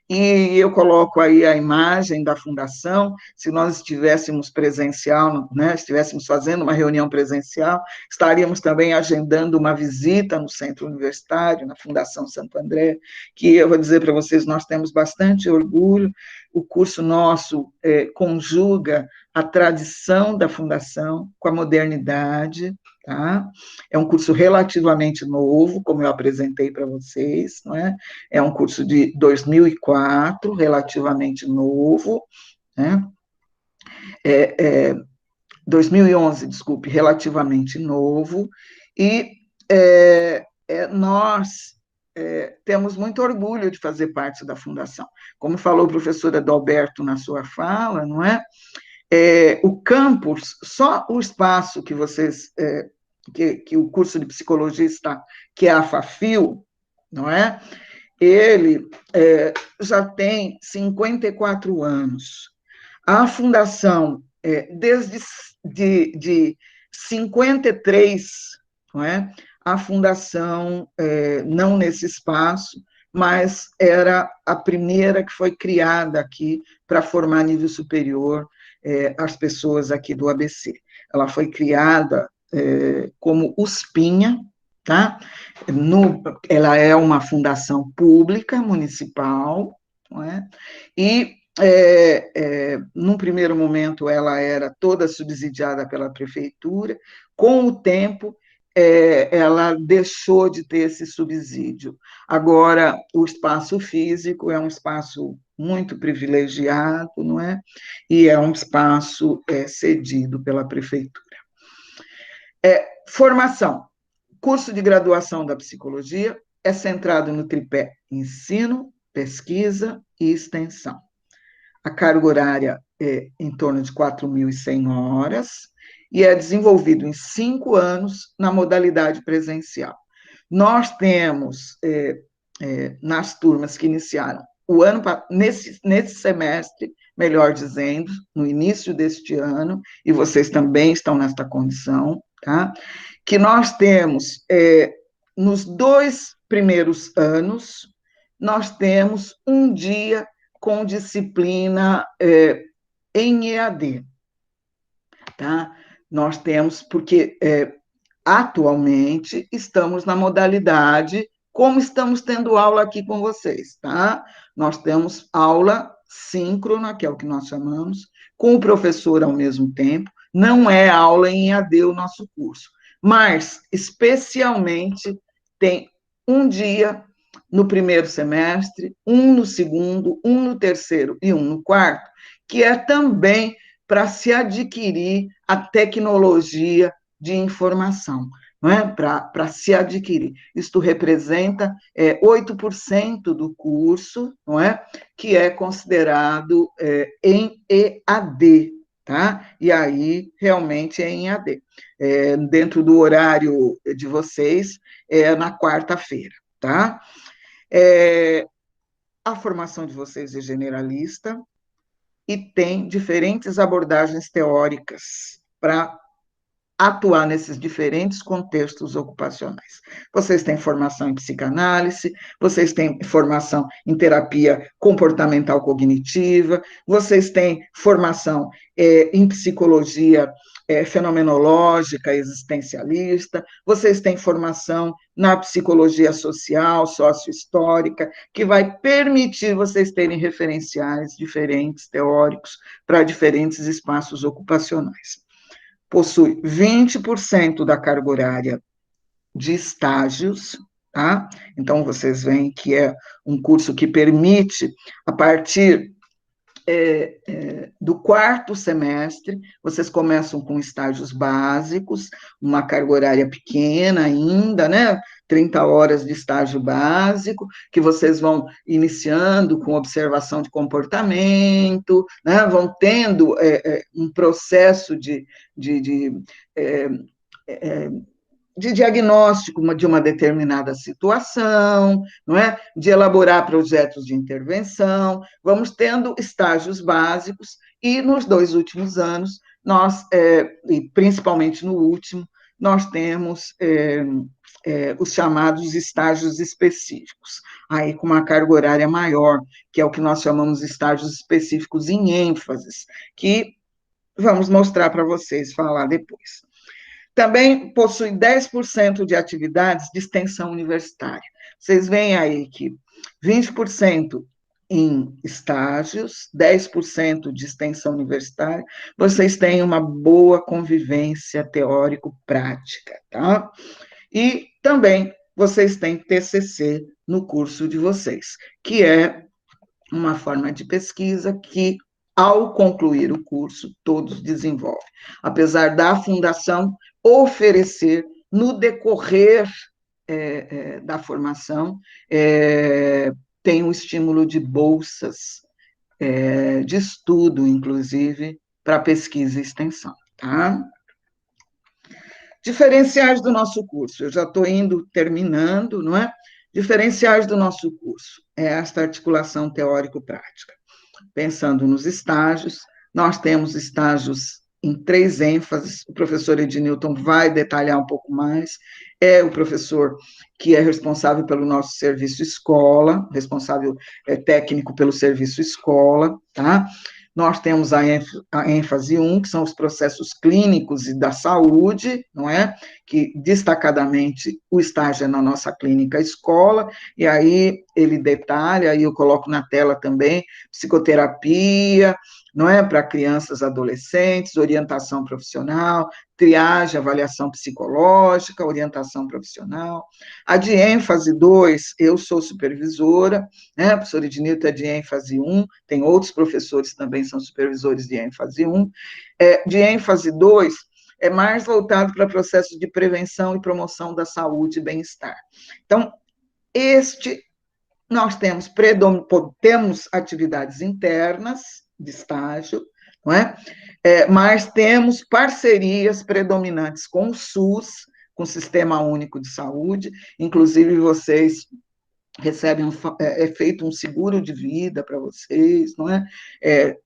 e eu coloco aí a imagem da fundação. Se nós estivéssemos presencial, né, estivéssemos fazendo uma reunião presencial, estaríamos também agendando uma visita no centro universitário, na Fundação Santo André, que eu vou dizer para vocês, nós temos bastante orgulho. O curso nosso conjuga a tradição da fundação com a modernidade, tá? É um curso relativamente novo, como eu apresentei para vocês, não é? É um curso de 2004, relativamente novo, né? 2011, desculpe, relativamente novo, e nós temos muito orgulho de fazer parte da fundação. Como falou o professor Adalberto na sua fala, não é? O campus, só o espaço que vocês, que o curso de psicologia está, que é a FAFIL, não é? Ele já tem 54 anos. A fundação, desde de 53, não é? A fundação, não nesse espaço, mas era a primeira que foi criada aqui para formar nível superior as pessoas aqui do ABC. Ela foi criada como USPinha, tá? Ela é uma fundação pública, municipal, não é? E, num primeiro momento, ela era toda subsidiada pela prefeitura. Com o tempo, ela deixou de ter esse subsídio. Agora, o espaço físico é um espaço muito privilegiado, não é? E é um espaço cedido pela prefeitura. Formação. Curso de graduação da psicologia é centrado no tripé ensino, pesquisa e extensão. A carga horária é em torno de 4.100 horas e é desenvolvido em 5 anos na modalidade presencial. Nós temos, nas turmas que iniciaram nesse semestre, melhor dizendo, no início deste ano, e vocês também estão nesta condição, tá? Que nós temos, nos 2 primeiros anos, nós temos um dia com disciplina em EAD, tá? Nós temos, porque atualmente estamos na modalidade como estamos tendo aula aqui com vocês, tá? Nós temos aula síncrona, que é o que nós chamamos, com o professor ao mesmo tempo, não é aula em EAD o nosso curso, mas, especialmente, tem um dia no primeiro semestre, um no segundo, um no terceiro e um no quarto, que é também para se adquirir a tecnologia de informação, não é? Para se adquirir. Isto representa 8% do curso, não é? Que é considerado em EAD, tá? E aí, realmente, é em EAD. Dentro do horário de vocês, na quarta-feira, tá? A formação de vocês é generalista e tem diferentes abordagens teóricas para atuar nesses diferentes contextos ocupacionais. Vocês têm formação em psicanálise, vocês têm formação em terapia comportamental cognitiva, vocês têm formação em psicologia fenomenológica, existencialista, vocês têm formação na psicologia social, sociohistórica, que vai permitir vocês terem referenciais diferentes, teóricos, para diferentes espaços ocupacionais. Possui 20% da carga horária de estágios, tá? Então, vocês veem que é um curso que permite, a partir do quarto semestre, vocês começam com estágios básicos, uma carga horária pequena ainda, né? 30 horas de estágio básico, que vocês vão iniciando com observação de comportamento, né? Vão tendo um processo de diagnóstico de uma determinada situação, não é? De elaborar projetos de intervenção, vamos tendo estágios básicos, e nos 2 últimos anos, nós, e principalmente no último, nós temos os chamados estágios específicos, aí com uma carga horária maior, que é o que nós chamamos de estágios específicos em ênfases, que vamos mostrar para vocês, falar depois. Também possui 10% de atividades de extensão universitária. Vocês veem aí que 20% em estágios, 10% de extensão universitária, vocês têm uma boa convivência teórico-prática, tá? E também vocês têm TCC no curso de vocês, que é uma forma de pesquisa que, ao concluir o curso, todos desenvolvem. Apesar da fundação oferecer, no decorrer da formação, tem um estímulo de bolsas de estudo, inclusive, para pesquisa e extensão, tá? Diferenciais do nosso curso, eu já estou terminando, não é? Diferenciais do nosso curso, é esta articulação teórico-prática. Pensando nos estágios, nós temos estágios em 3 ênfases, o professor Ednilton vai detalhar um pouco mais, é o professor que é responsável pelo nosso serviço escola, responsável técnico pelo serviço escola, tá? Nós temos a ênfase 1, que são os processos clínicos e da saúde, não é? Que, destacadamente, o estágio é na nossa clínica escola, e aí ele detalha, aí eu coloco na tela também, psicoterapia, não é? Para crianças e adolescentes, orientação profissional, triagem, avaliação psicológica, orientação profissional. A de ênfase 2, eu sou supervisora, né? A professora Ednilton é de ênfase 1, tem outros professores que também são supervisores de ênfase 1. De ênfase 2, é mais voltado para processos de prevenção e promoção da saúde e bem-estar. Então, nós temos atividades internas de estágio, não é? Mas temos parcerias predominantes com o SUS, com o Sistema Único de Saúde, inclusive vocês recebem é feito um seguro de vida para vocês, não é?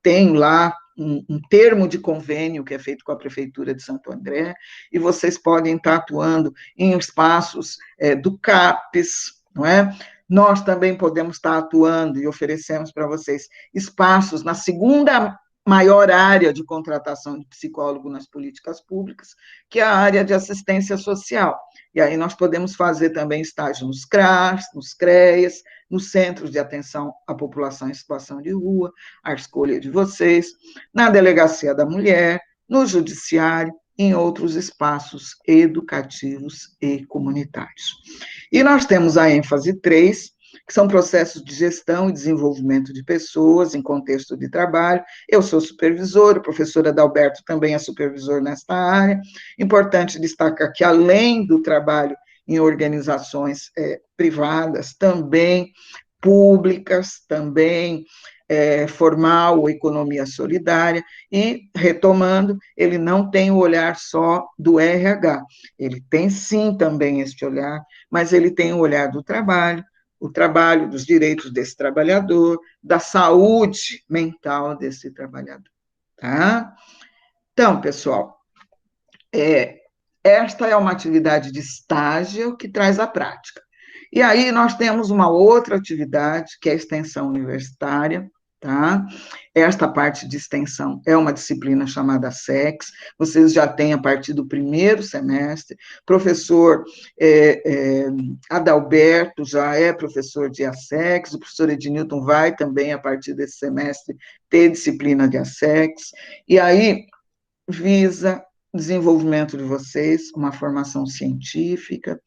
Tem lá um termo de convênio que é feito com a Prefeitura de Santo André, e vocês podem estar atuando em espaços do CAPES, não é? Nós também podemos estar atuando e oferecemos para vocês espaços na segunda maior área de contratação de psicólogo nas políticas públicas, que é a área de assistência social. E aí nós podemos fazer também estágio nos CRAS, nos CREAS, nos centros de atenção à população em situação de rua, à escolha de vocês, na delegacia da mulher, no judiciário, em outros espaços educativos e comunitários. E nós temos a ênfase 3, que são processos de gestão e desenvolvimento de pessoas em contexto de trabalho. Eu sou supervisor, o professor Adalberto também é supervisor nesta área. Importante destacar que, além do trabalho em organizações privadas, também públicas, também formal ou economia solidária, e, retomando, ele não tem o olhar só do RH, ele tem sim também este olhar, mas ele tem o olhar do trabalho, o trabalho dos direitos desse trabalhador, da saúde mental desse trabalhador, tá? Então, pessoal, esta é uma atividade de estágio que traz a prática. E aí nós temos uma outra atividade, que é a extensão universitária, tá? Esta parte de extensão é uma disciplina chamada SEX, vocês já têm a partir do primeiro semestre, professor Adalberto já é professor de ASEX, o professor Ednilton vai também, a partir desse semestre, ter disciplina de ASEX, e aí visa desenvolvimento de vocês, uma formação científica,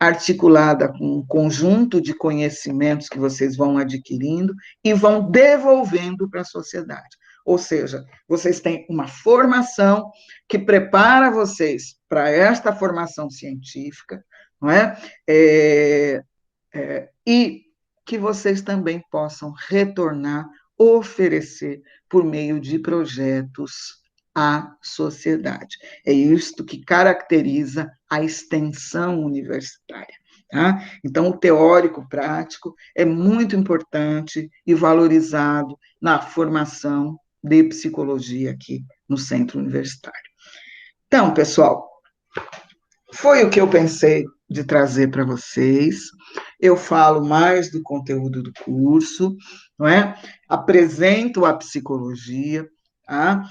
articulada com um conjunto de conhecimentos que vocês vão adquirindo e vão devolvendo para a sociedade. Ou seja, vocês têm uma formação que prepara vocês para esta formação científica, não é? E que vocês também possam retornar, oferecer por meio de projetos à sociedade. É isto que caracteriza a extensão universitária. Tá? Então, o teórico prático é muito importante e valorizado na formação de psicologia aqui no centro universitário. Então, pessoal, foi o que eu pensei de trazer para vocês. Eu falo mais do conteúdo do curso, não é? Apresento a psicologia. Tá?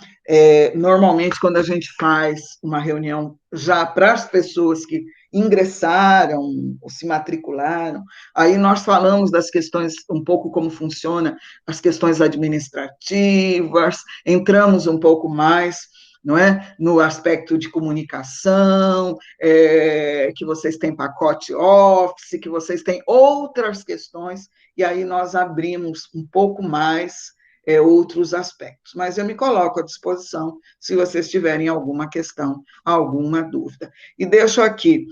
Normalmente, quando a gente faz uma reunião já para as pessoas que ingressaram ou se matricularam, aí nós falamos das questões, um pouco como funciona as questões administrativas, entramos um pouco mais, não é? No aspecto de comunicação, que vocês têm pacote Office, que vocês têm outras questões, e aí nós abrimos um pouco mais outros aspectos. Mas eu me coloco à disposição se vocês tiverem alguma questão, alguma dúvida. E deixo aqui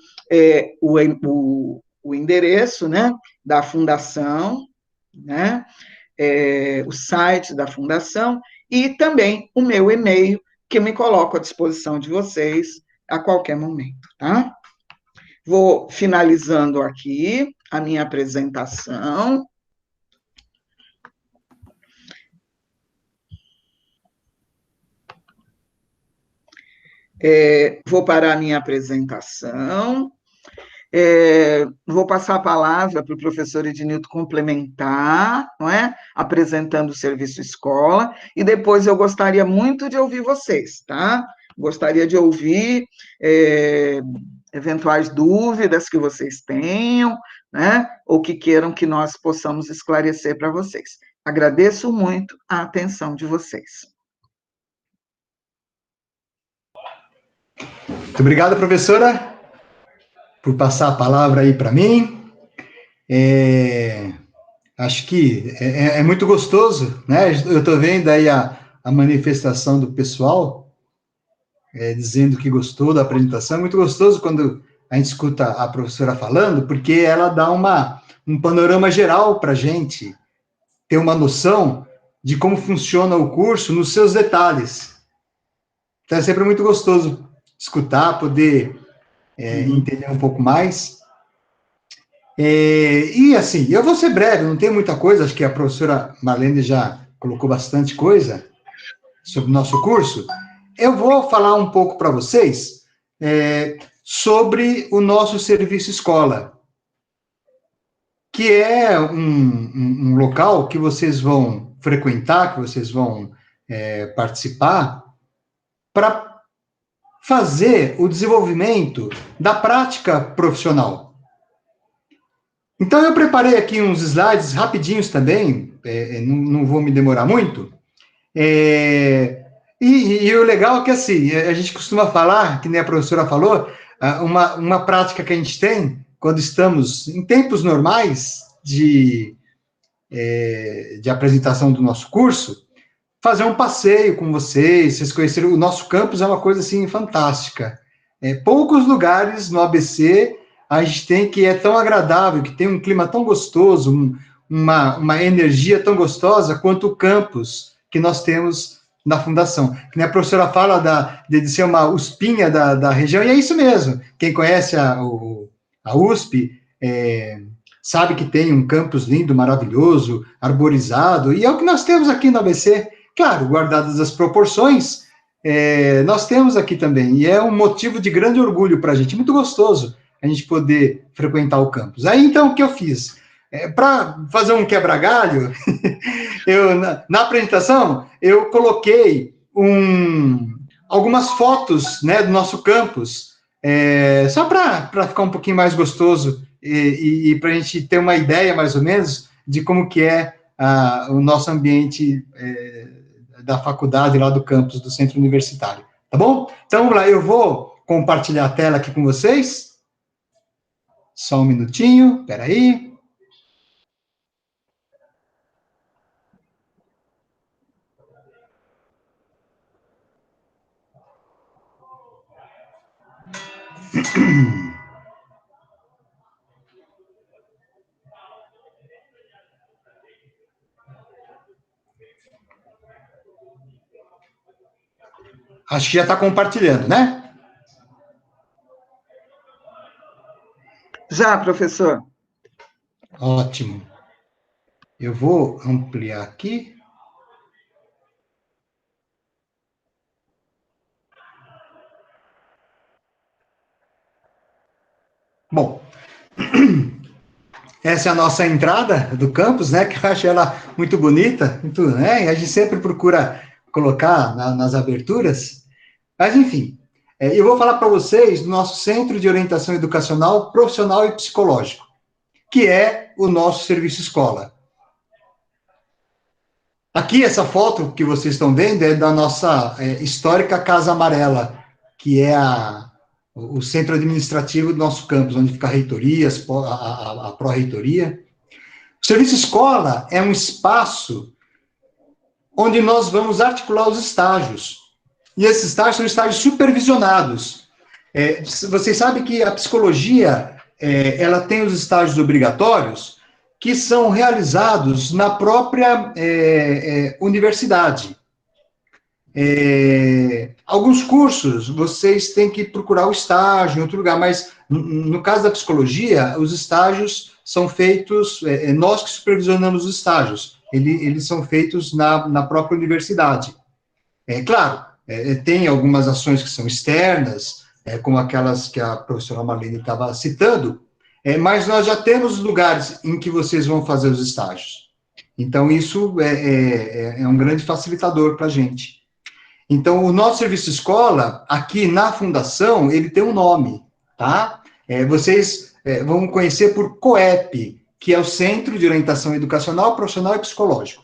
o endereço, né, da fundação, né, o site da fundação, e também o meu e-mail, que me coloco à disposição de vocês a qualquer momento, tá? Vou finalizando aqui a minha apresentação. Vou parar a minha apresentação. Vou passar a palavra para o professor Ednilton complementar, não é? Apresentando o serviço escola, e depois eu gostaria muito de ouvir vocês, tá? Gostaria de ouvir eventuais dúvidas que vocês tenham, né? Ou que queiram que nós possamos esclarecer para vocês. Agradeço muito a atenção de vocês. Muito obrigado, professora, por passar a palavra aí para mim. Acho que é muito gostoso, né? Eu estou vendo aí a manifestação do pessoal, dizendo que gostou da apresentação. É muito gostoso quando a gente escuta a professora falando, porque ela dá um panorama geral para a gente ter uma noção de como funciona o curso nos seus detalhes. Então, é sempre muito gostoso escutar, poder entender um pouco mais. E assim, eu vou ser breve, não tem muita coisa, acho que a professora Marlene já colocou bastante coisa sobre o nosso curso. Eu vou falar um pouco para vocês sobre o nosso serviço escola, que é um local que vocês vão frequentar, que vocês vão participar, para fazer o desenvolvimento da prática profissional. Então, eu preparei aqui uns slides rapidinhos também, não vou me demorar muito. E o legal é que, assim, a gente costuma falar, que nem a professora falou, uma prática que a gente tem, quando estamos em tempos normais de apresentação do nosso curso, fazer um passeio com vocês conhecerem. O nosso campus é uma coisa, assim, fantástica. Poucos lugares no ABC a gente tem que é tão agradável, que tem um clima tão gostoso, uma energia tão gostosa quanto o campus que nós temos na Fundação. Que nem a professora fala de ser uma USPinha da região, e é isso mesmo. Quem conhece a USP sabe que tem um campus lindo, maravilhoso, arborizado, e é o que nós temos aqui no ABC. Claro, guardadas as proporções, nós temos aqui também, e é um motivo de grande orgulho para a gente, muito gostoso a gente poder frequentar o campus. Aí, então, o que eu fiz? Para fazer um quebra-galho, na apresentação, eu coloquei algumas fotos, né, do nosso campus, só para ficar um pouquinho mais gostoso e para a gente ter uma ideia, mais ou menos, de como que é o nosso ambiente da faculdade lá do campus, do centro universitário. Tá bom? Então, vamos lá, eu vou compartilhar a tela aqui com vocês. Só um minutinho, peraí. Acho que já está compartilhando, né? Já, professor. Ótimo. Eu vou ampliar aqui. Bom, essa é a nossa entrada do campus, né? Que eu acho ela muito bonita, né? E a gente sempre procura colocar nas aberturas. Mas, enfim, eu vou falar para vocês do nosso Centro de Orientação Educacional, Profissional e Psicológico, que é o nosso serviço escola. Aqui, essa foto que vocês estão vendo é da nossa histórica Casa Amarela, que é o centro administrativo do nosso campus, onde fica a reitoria, a pró-reitoria. O serviço escola é um espaço onde nós vamos articular os estágios. E esses estágios são estágios supervisionados. Vocês sabem que a psicologia, ela tem os estágios obrigatórios, que são realizados na própria universidade. Alguns cursos, vocês têm que procurar o estágio em outro lugar, mas no caso da psicologia, os estágios são feitos, nós que supervisionamos os estágios, eles são feitos na própria universidade. Claro, tem algumas ações que são externas, como aquelas que a professora Marlene estava citando, mas nós já temos lugares em que vocês vão fazer os estágios. Então, isso é um grande facilitador para a gente. Então, o nosso serviço escola, aqui na Fundação, ele tem um nome, tá? Vocês vão conhecer por COEP, que é o Centro de Orientação Educacional, Profissional e Psicológico.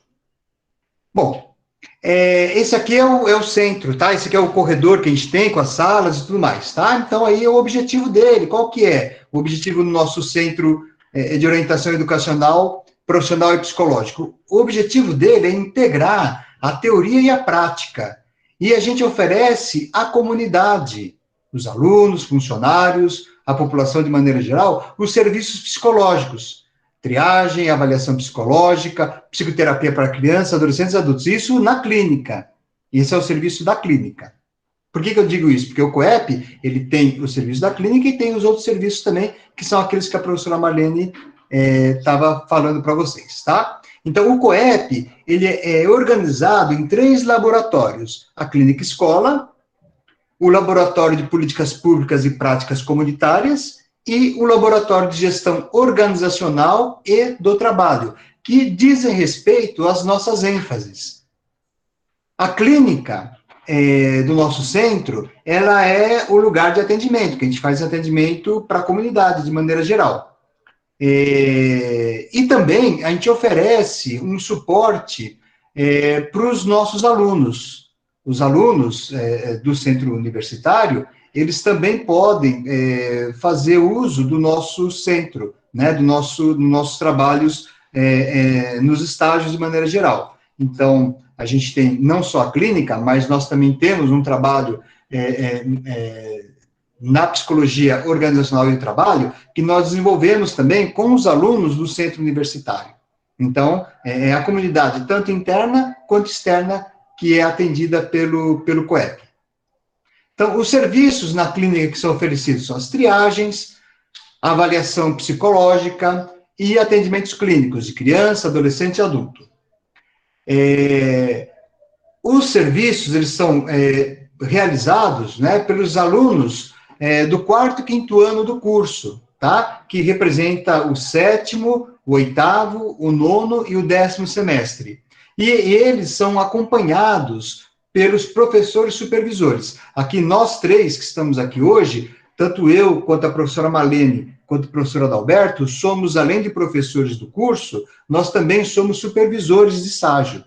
Bom, esse aqui é o centro, tá? Esse aqui é o corredor que a gente tem com as salas e tudo mais, tá? Então, aí é o objetivo dele. Qual que é o objetivo do nosso Centro de Orientação Educacional, Profissional e Psicológico? O objetivo dele é integrar a teoria e a prática. E a gente oferece à comunidade, os alunos, funcionários, a população de maneira geral, os serviços psicológicos. Triagem, avaliação psicológica, psicoterapia para crianças, adolescentes e adultos. Isso na clínica. Esse é o serviço da clínica. Por que eu digo isso? Porque o COEP, ele tem o serviço da clínica e tem os outros serviços também, que são aqueles que a professora Marlene estava falando para vocês, tá? Então, o COEP, ele é organizado em 3 laboratórios: a clínica escola, o laboratório de políticas públicas e práticas comunitárias e o laboratório de gestão organizacional e do trabalho, que dizem respeito às nossas ênfases. A clínica do nosso centro, ela é o lugar de atendimento, que a gente faz atendimento para a comunidade, de maneira geral. E também a gente oferece um suporte para os nossos alunos. Os alunos do centro universitário, eles também podem fazer uso do nosso centro, né, dos nossos trabalhos nos estágios de maneira geral. Então, a gente tem não só a clínica, mas nós também temos um trabalho na psicologia organizacional e do trabalho, que nós desenvolvemos também com os alunos do centro universitário. Então, é a comunidade, tanto interna quanto externa, que é atendida pelo COEP. Então, os serviços na clínica que são oferecidos são as triagens, avaliação psicológica e atendimentos clínicos de criança, adolescente e adulto. Os serviços, eles são realizados, né, pelos alunos do 4º e 5º ano do curso, tá? Que representa o 7º, o 8º, o 9º e o 10º semestre. E eles são acompanhados pelos professores supervisores. Aqui, nós 3 que estamos aqui hoje, tanto eu, quanto a professora Marlene, quanto a professora Adalberto, somos, além de professores do curso, nós também somos supervisores de estágio.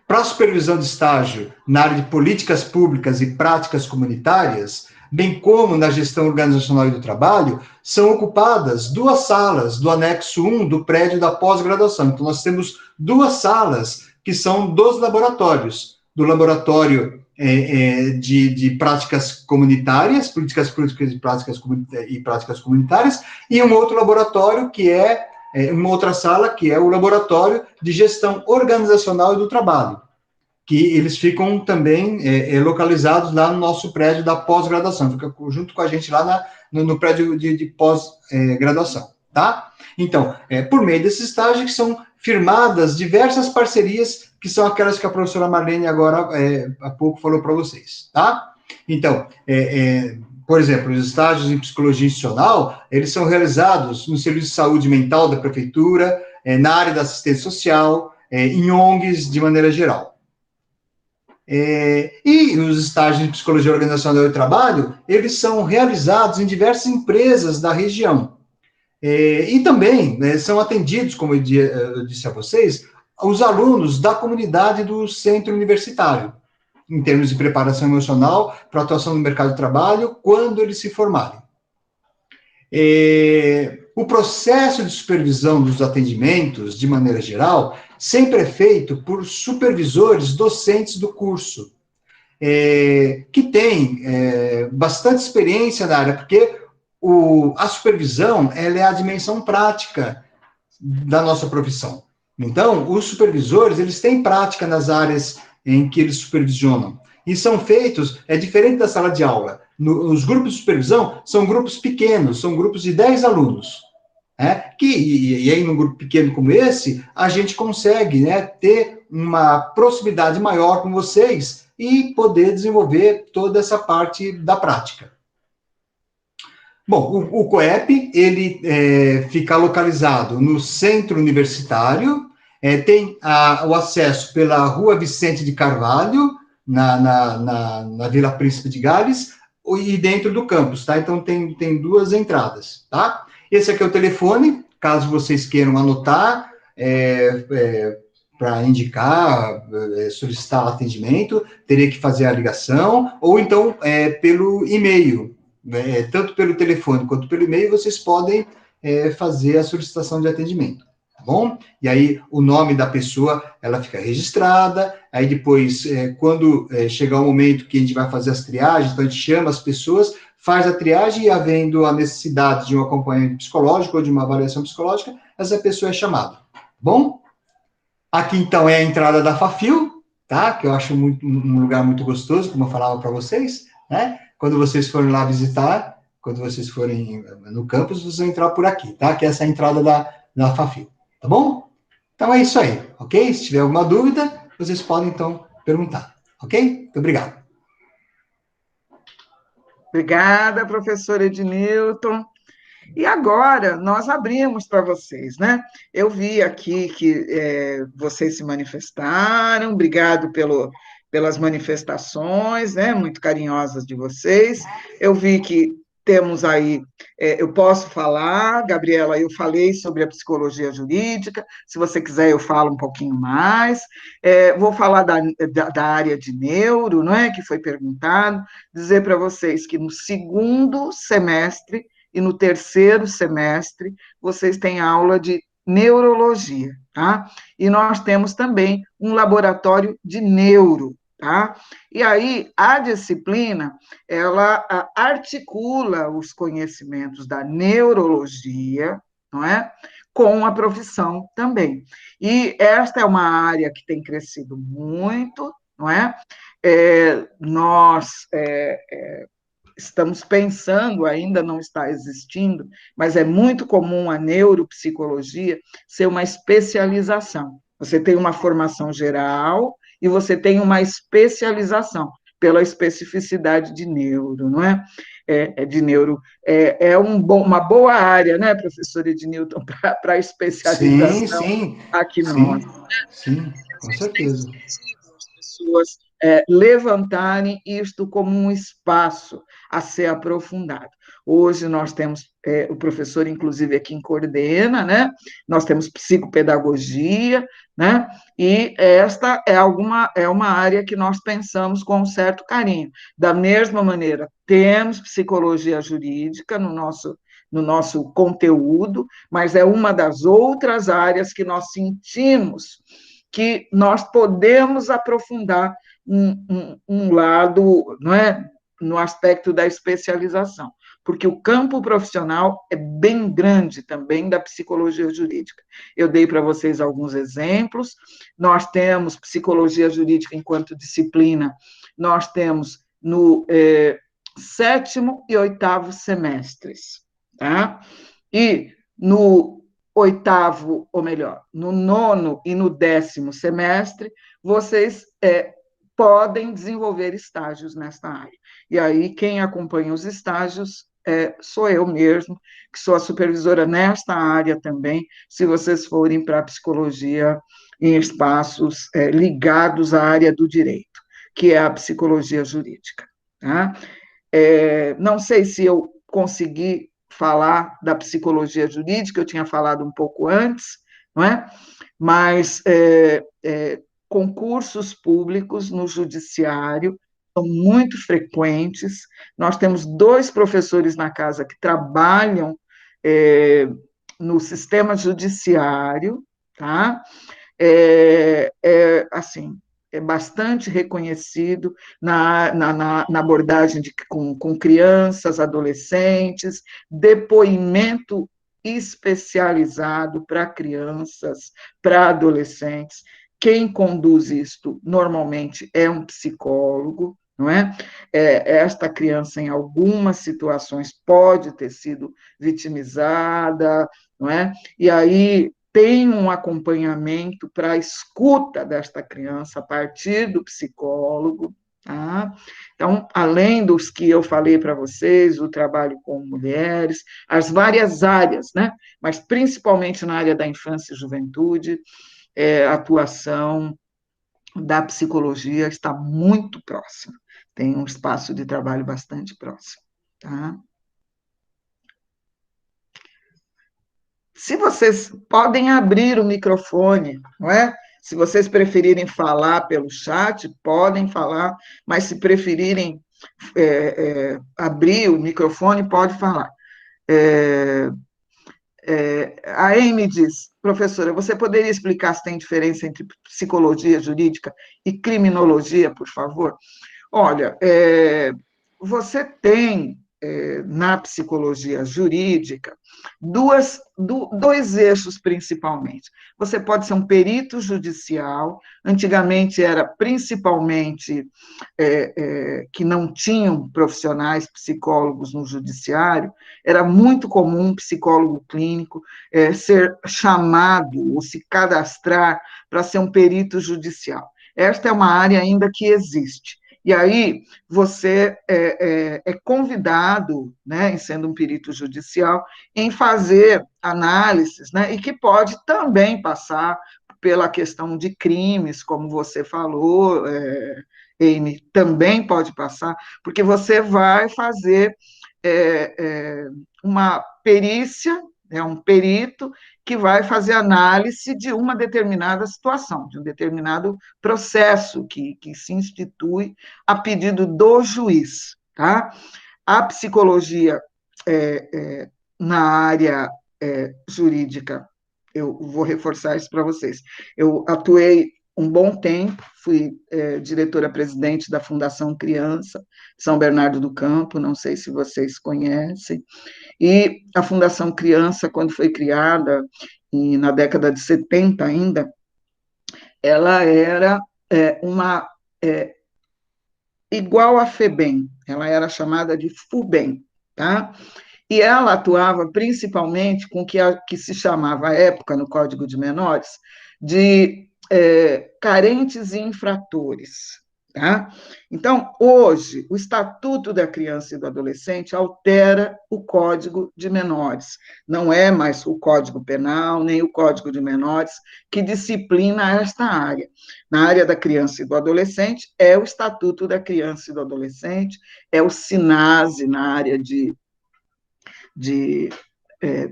Para a supervisão de estágio na área de políticas públicas e práticas comunitárias, bem como na gestão organizacional e do trabalho, são ocupadas 2 salas do anexo 1 do prédio da pós-graduação. Então, nós temos 2 salas que são dos laboratórios, do laboratório de práticas comunitárias, políticas públicas e práticas comunitárias, e um outro laboratório que uma outra sala, que é o laboratório de gestão organizacional e do trabalho, que eles ficam também localizados lá no nosso prédio da pós-graduação, fica junto com a gente lá no prédio de pós-graduação, tá? Então, por meio desses estágios que são firmadas diversas parcerias, que são aquelas que a professora Marlene agora, há pouco, falou para vocês, tá? Então, por exemplo, os estágios em psicologia institucional, eles são realizados no Serviço de Saúde Mental da Prefeitura, na área da assistência social, em ONGs de maneira geral. E os estágios de psicologia organizacional e trabalho, eles são realizados em diversas empresas da região. E também são atendidos, como eu disse a vocês, os alunos da comunidade do centro universitário, em termos de preparação emocional para atuação no mercado de trabalho, quando eles se formarem. O processo de supervisão dos atendimentos, de maneira geral, sempre é feito por supervisores docentes do curso, que têm bastante experiência na área, porque a supervisão ela é a dimensão prática da nossa profissão. Então, os supervisores, eles têm prática nas áreas em que eles supervisionam. E são feitos, diferente da sala de aula. Os grupos de supervisão são grupos pequenos, são grupos de 10 alunos. E aí, num grupo pequeno como esse, a gente consegue ter uma proximidade maior com vocês e poder desenvolver toda essa parte da prática. Bom, o COEP, ele fica localizado no centro universitário, tem o acesso pela Rua Vicente de Carvalho, na Vila Príncipe de Gales, e dentro do campus, tá? Então, tem 2 entradas, tá? Esse aqui é o telefone, caso vocês queiram anotar, para indicar, solicitar atendimento, teria que fazer a ligação, ou então pelo e-mail, tanto pelo telefone quanto pelo e-mail, vocês podem fazer a solicitação de atendimento, tá bom? E aí, o nome da pessoa, ela fica registrada, aí depois, quando chegar o momento que a gente vai fazer as triagens, então a gente chama as pessoas, faz a triagem e, havendo a necessidade de um acompanhamento psicológico ou de uma avaliação psicológica, essa pessoa é chamada, tá bom? Aqui, então, é a entrada da FAFIL, tá? Que eu acho um lugar muito gostoso, como eu falava para vocês, né? Quando vocês forem lá visitar, quando vocês forem no campus, vocês vão entrar por aqui, tá? Que essa é a entrada da Fafil, tá bom? Então é isso aí, ok? Se tiver alguma dúvida, vocês podem, então, perguntar, ok? Muito obrigado. Obrigada, professora Ednilton. E agora nós abrimos para vocês, né? Eu vi aqui que vocês se manifestaram, obrigado pelas manifestações, né? Muito carinhosas de vocês. Eu vi que temos aí, eu posso falar, Gabriela, eu falei sobre a psicologia jurídica, se você quiser eu falo um pouquinho mais. Vou falar da área de neuro, não é? Que foi perguntado, dizer para vocês que no segundo semestre e no terceiro semestre vocês têm aula de neurologia, tá? E nós temos também um laboratório de neuro, tá? E aí a disciplina, ela articula os conhecimentos da neurologia, não é? Com a profissão também. E esta é uma área que tem crescido muito, não é? Nós estamos pensando, ainda não está existindo, mas é muito comum a neuropsicologia ser uma especialização. Você tem uma formação geral e você tem uma especialização pela especificidade de neuro, não é? De neuro. Uma boa área, né, professor Ednilton, para especialização Sim, aqui sim, nós. sim, com certeza. As pessoas levantarem isto como um espaço a ser aprofundado. Hoje nós temos o professor, inclusive, é quem coordena, né? Nós temos psicopedagogia, né? E esta é uma área que nós pensamos com um certo carinho. Da mesma maneira, temos psicologia jurídica no nosso conteúdo, mas é uma das outras áreas que nós sentimos que nós podemos aprofundar um lado, não é, no aspecto da especialização, porque o campo profissional é bem grande também da psicologia jurídica. Eu dei para vocês alguns exemplos. Nós temos psicologia jurídica enquanto disciplina, nós temos no sétimo e oitavo semestres, tá? E no oitavo, ou melhor, no nono e no 10º semestre, vocês podem desenvolver estágios nesta área. E aí, quem acompanha os estágios sou eu mesmo, que sou a supervisora nesta área também, se vocês forem para a psicologia em espaços ligados à área do direito, que é a psicologia jurídica. Tá? Não sei se eu consegui falar da psicologia jurídica, eu tinha falado um pouco antes, não é? Mas concursos públicos no judiciário são muito frequentes. Nós temos 2 professores na casa que trabalham no sistema judiciário, tá? Assim, é bastante reconhecido na abordagem com crianças, adolescentes, depoimento especializado para crianças, para adolescentes. Quem conduz isto normalmente é um psicólogo, não é? Esta criança, em algumas situações, pode ter sido vitimizada, não é? E aí tem um acompanhamento para a escuta desta criança a partir do psicólogo, tá? Então, além dos que eu falei para vocês, o trabalho com mulheres, as várias áreas, né? Mas principalmente na área da infância e juventude, a atuação da psicologia está muito próxima, tem um espaço de trabalho bastante próximo, tá? Se vocês podem abrir o microfone, não é? Se vocês preferirem falar pelo chat, podem falar, mas se preferirem abrir o microfone, pode falar. A Amy diz, professora, você poderia explicar se tem diferença entre psicologia jurídica e criminologia, por favor? Olha, você tem na psicologia jurídica, dois eixos principalmente. Você pode ser um perito judicial, antigamente era principalmente que não tinham profissionais psicólogos no judiciário, era muito comum um psicólogo clínico ser chamado ou se cadastrar para ser um perito judicial. Esta é uma área ainda que existe. E aí você é convidado, né, em sendo um perito judicial, em fazer análises, né, e que pode também passar pela questão de crimes, como você falou, Amy, também pode passar, porque você vai fazer uma perícia, um perito que vai fazer análise de uma determinada situação, de um determinado processo que se institui a pedido do juiz, tá? A psicologia na área jurídica, eu vou reforçar isso para vocês. Eu atuei um bom tempo, fui diretora-presidente da Fundação Criança, São Bernardo do Campo, não sei se vocês conhecem, e a Fundação Criança, quando foi criada, na década de 70 ainda, ela era uma igual à FEBEM, ela era chamada de FUBEM, tá? E ela atuava principalmente com o que se chamava, à época, no Código de Menores, de carentes e infratores, tá? Então, hoje, o Estatuto da Criança e do Adolescente altera o Código de Menores. Não é mais o Código Penal, nem o Código de Menores que disciplina esta área. Na área da criança e do adolescente, é o Estatuto da Criança e do Adolescente, é o SINASE na área de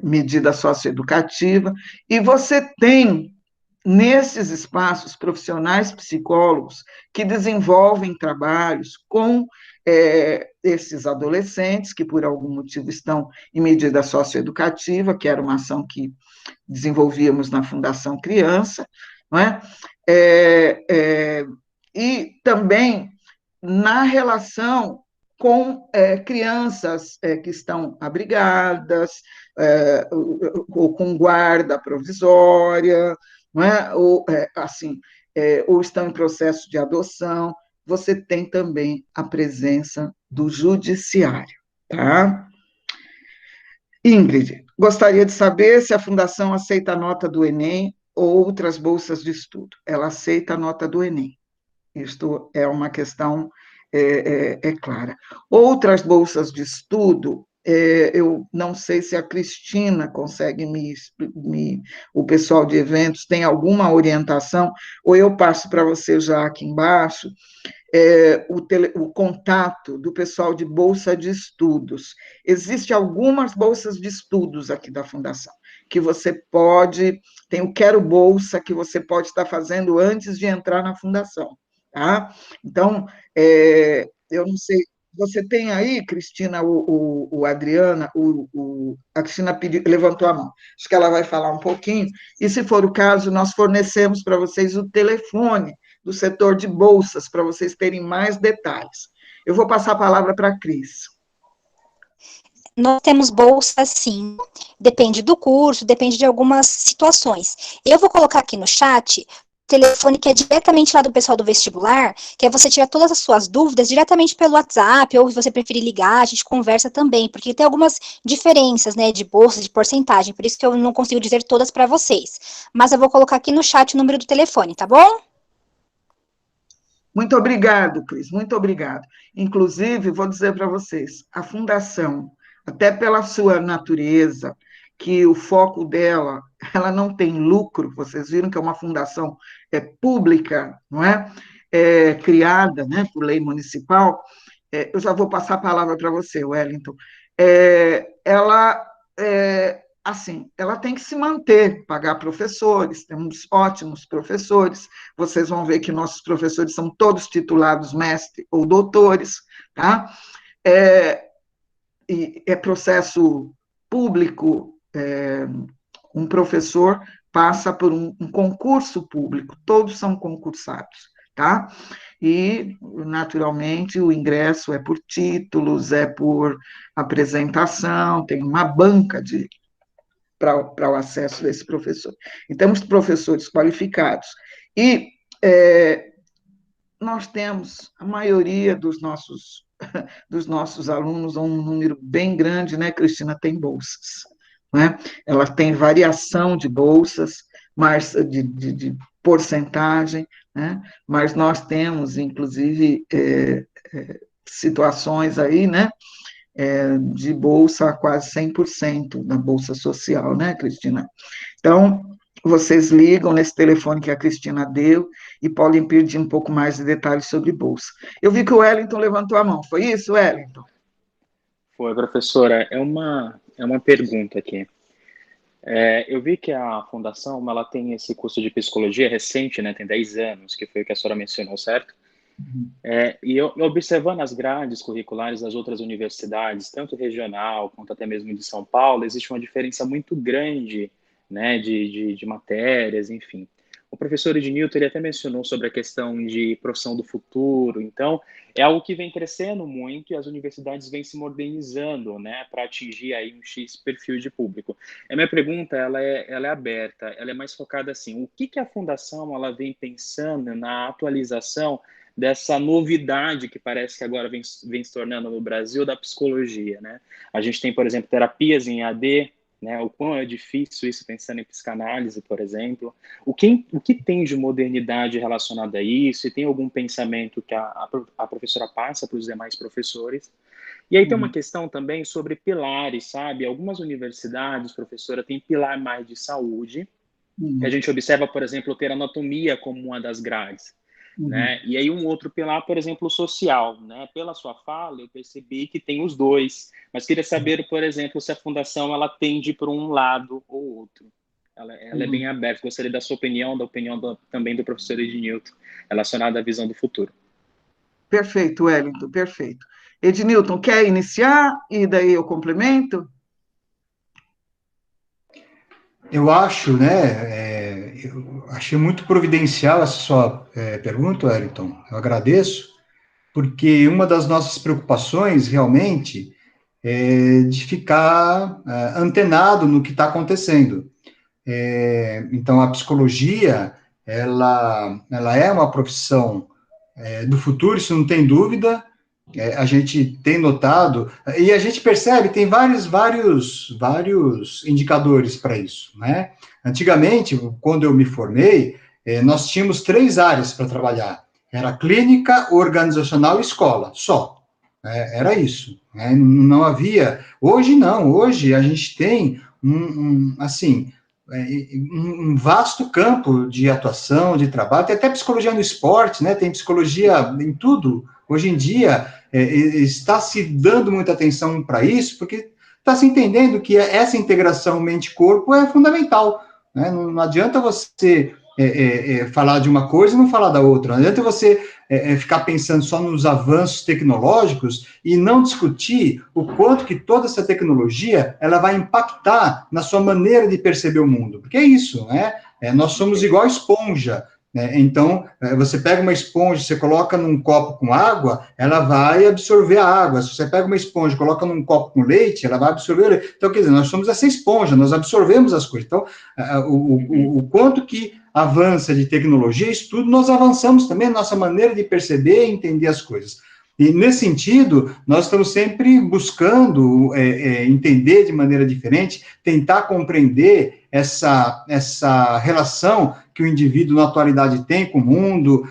medida socioeducativa, e você tem, nesses espaços, profissionais psicólogos que desenvolvem trabalhos com esses adolescentes que, por algum motivo, estão em medida socioeducativa, que era uma ação que desenvolvíamos na Fundação Criança, não é? E também na relação com crianças que estão abrigadas, ou com guarda provisória, não é? Ou estão em processo de adoção, você tem também a presença do judiciário, tá? Ingrid, gostaria de saber se a Fundação aceita a nota do Enem ou outras bolsas de estudo. Ela aceita a nota do Enem. Isto é uma questão clara. Outras bolsas de estudo, eu não sei se a Cristina consegue o pessoal de eventos tem alguma orientação, ou eu passo para você já aqui embaixo, o contato do pessoal de bolsa de estudos. Existem algumas bolsas de estudos aqui da Fundação, que você pode, tem o Quero Bolsa, que você pode estar fazendo antes de entrar na Fundação. Tá? Então, eu não sei, você tem aí, Cristina, o Adriana, a Cristina levantou a mão, acho que ela vai falar um pouquinho, e se for o caso, nós fornecemos para vocês o telefone do setor de bolsas, para vocês terem mais detalhes. Eu vou passar a palavra para a Cris. Nós temos bolsa, sim, depende do curso, depende de algumas situações. Eu vou colocar aqui no chat telefone que é diretamente lá do pessoal do vestibular, que é você tirar todas as suas dúvidas diretamente pelo WhatsApp, ou se você preferir ligar, a gente conversa também, porque tem algumas diferenças, né, de bolsa, de porcentagem, por isso que eu não consigo dizer todas para vocês. Mas eu vou colocar aqui no chat o número do telefone, tá bom? Muito obrigado, Cris, muito obrigado. Inclusive, vou dizer para vocês, a Fundação, até pela sua natureza, que o foco dela, ela não tem lucro, vocês viram que é uma fundação pública, não é? Criada, né, por lei municipal, eu já vou passar a palavra para você, Wellington. Ela tem que se manter, pagar professores, temos ótimos professores, vocês vão ver que nossos professores são todos titulados mestre ou doutores, tá? E é processo público, um professor passa por um concurso público, todos são concursados, tá? E, naturalmente, o ingresso é por títulos, é por apresentação, tem uma banca para o acesso desse professor. E temos professores qualificados. E nós temos, a maioria dos nossos alunos, um número bem grande, né, Cristina, tem bolsas. Né? Ela tem variação de bolsas, mas de porcentagem, né? Mas nós temos, inclusive, situações aí, né, de bolsa a quase 100% da bolsa social, né, Cristina? Então, vocês ligam nesse telefone que a Cristina deu e podem pedir um pouco mais de detalhes sobre bolsa. Eu vi que o Wellington levantou a mão, foi isso, Wellington? Foi, professora. É uma pergunta aqui. Eu vi que a Fundação ela tem esse curso de psicologia recente, né? Tem 10 anos, que foi o que a senhora mencionou, certo? E eu, observando as grades curriculares das outras universidades, tanto regional quanto até mesmo de São Paulo, existe uma diferença muito grande, né, de matérias, enfim. O professor Ednilton, ele até mencionou sobre a questão de profissão do futuro, então é algo que vem crescendo muito e as universidades vêm se modernizando, né, para atingir aí um X perfil de público. A minha pergunta, ela é aberta, ela é mais focada assim, o que a Fundação ela vem pensando na atualização dessa novidade que parece que agora vem se tornando no Brasil da psicologia, né? A gente tem, por exemplo, terapias em AD, né? O quão é difícil isso pensando em psicanálise, por exemplo. O que tem de modernidade relacionada a isso? E tem algum pensamento que a professora passa para os demais professores? E aí tem uma questão também sobre pilares, sabe? Algumas universidades, professora, tem pilar mais de saúde, que a gente observa, por exemplo, ter anatomia como uma das grades. Né? E aí um outro pilar, por exemplo, social, né? Pela sua fala, eu percebi que tem os dois, mas queria saber, por exemplo, se a Fundação ela tende para um lado ou outro. Ela é bem aberta. Gostaria da sua opinião, da opinião também do professor Ednilton, relacionada à visão do futuro. Perfeito, Wellington, perfeito. Ednilton, quer iniciar e daí eu complemento? Eu acho, né, eu achei muito providencial essa sua pergunta, Wellington, eu agradeço, porque uma das nossas preocupações, realmente, é de ficar antenado no que está acontecendo. Então, a psicologia, ela é uma profissão do futuro, isso não tem dúvida. A gente tem notado, e a gente percebe, tem vários indicadores para isso, né? Antigamente, quando eu me formei, nós tínhamos 3 áreas para trabalhar. Era clínica, organizacional e escola, só. Era isso. Né? Não havia... Hoje, não. Hoje, a gente tem um vasto campo de atuação, de trabalho. Tem até psicologia no esporte, né? Tem psicologia em tudo. Hoje em dia, está se dando muita atenção para isso, porque está se entendendo que essa integração mente-corpo é fundamental. Né? Não adianta você falar de uma coisa e não falar da outra. Não adianta você ficar pensando só nos avanços tecnológicos e não discutir o quanto que toda essa tecnologia ela vai impactar na sua maneira de perceber o mundo. Porque é isso, né? Nós somos igual esponja. Então, você pega uma esponja, você coloca num copo com água, ela vai absorver a água. Se você pega uma esponja e coloca num copo com leite, ela vai absorver o leite. Então, quer dizer, nós somos essa esponja, nós absorvemos as coisas. Então, o quanto que avança de tecnologia, isso tudo, nós avançamos também a nossa maneira de perceber e entender as coisas. E, nesse sentido, nós estamos sempre buscando entender de maneira diferente, tentar compreender essa relação que o indivíduo na atualidade tem com o mundo,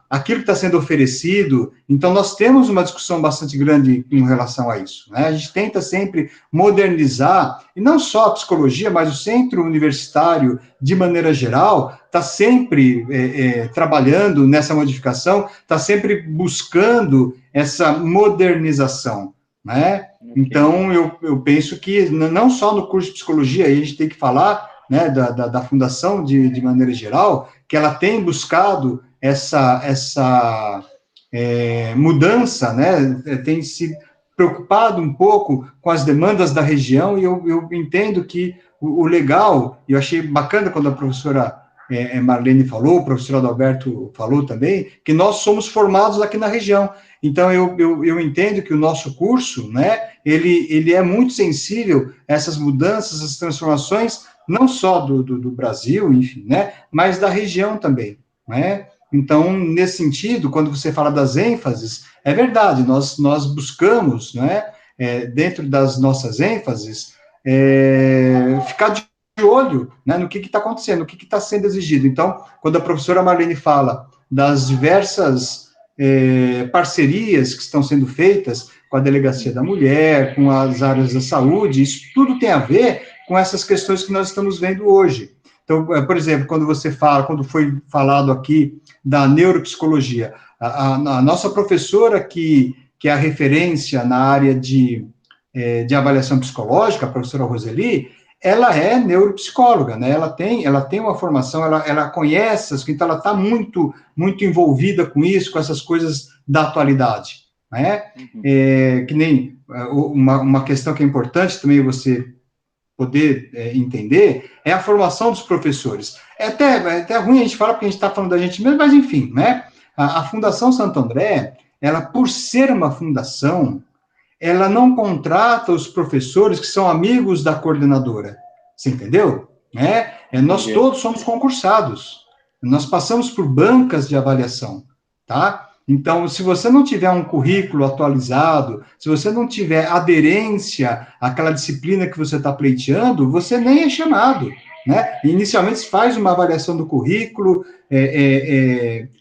aquilo que está sendo oferecido. Então, nós temos uma discussão bastante grande em relação a isso. Né? A gente tenta sempre modernizar, e não só a psicologia, mas o centro universitário, de maneira geral, está sempre trabalhando nessa modificação, está sempre buscando essa modernização. Né? Então, eu penso que não só no curso de psicologia, aí a gente tem que falar, né, da Fundação de maneira geral, que ela tem buscado essa mudança, né, tem se preocupado um pouco com as demandas da região, e eu entendo que o legal, e eu achei bacana quando a professora Marlene falou, o professor Adalberto falou também, que nós somos formados aqui na região. Então, eu entendo que o nosso curso, né, ele é muito sensível a essas mudanças, essas transformações, não só do Brasil, enfim, né, mas da região também, né? Então, nesse sentido, quando você fala das ênfases, é verdade, nós buscamos, né, dentro das nossas ênfases, ficar de olho, né, no que está acontecendo, o que está sendo exigido. Então, quando a professora Marlene fala das diversas parcerias que estão sendo feitas com a Delegacia da Mulher, com as áreas da saúde, isso tudo tem a ver com essas questões que nós estamos vendo hoje. Então, por exemplo, quando foi falado aqui da neuropsicologia, a nossa professora que é a referência na área de avaliação psicológica, a professora Roseli, ela é neuropsicóloga, né? Ela tem uma formação, ela conhece, então ela está muito envolvida com isso, com essas coisas da atualidade, né? Que nem uma questão que é importante também você poder entender é a formação dos professores. É até ruim a gente falar porque a gente está falando da gente mesmo, mas enfim, né? A Fundação Santo André, ela, por ser uma fundação, ela não contrata os professores que são amigos da coordenadora. Você entendeu? Nós todos somos concursados. Nós passamos por bancas de avaliação, tá? Então, se você não tiver um currículo atualizado, se você não tiver aderência àquela disciplina que você está pleiteando, você nem é chamado, né? Inicialmente, se faz uma avaliação do currículo,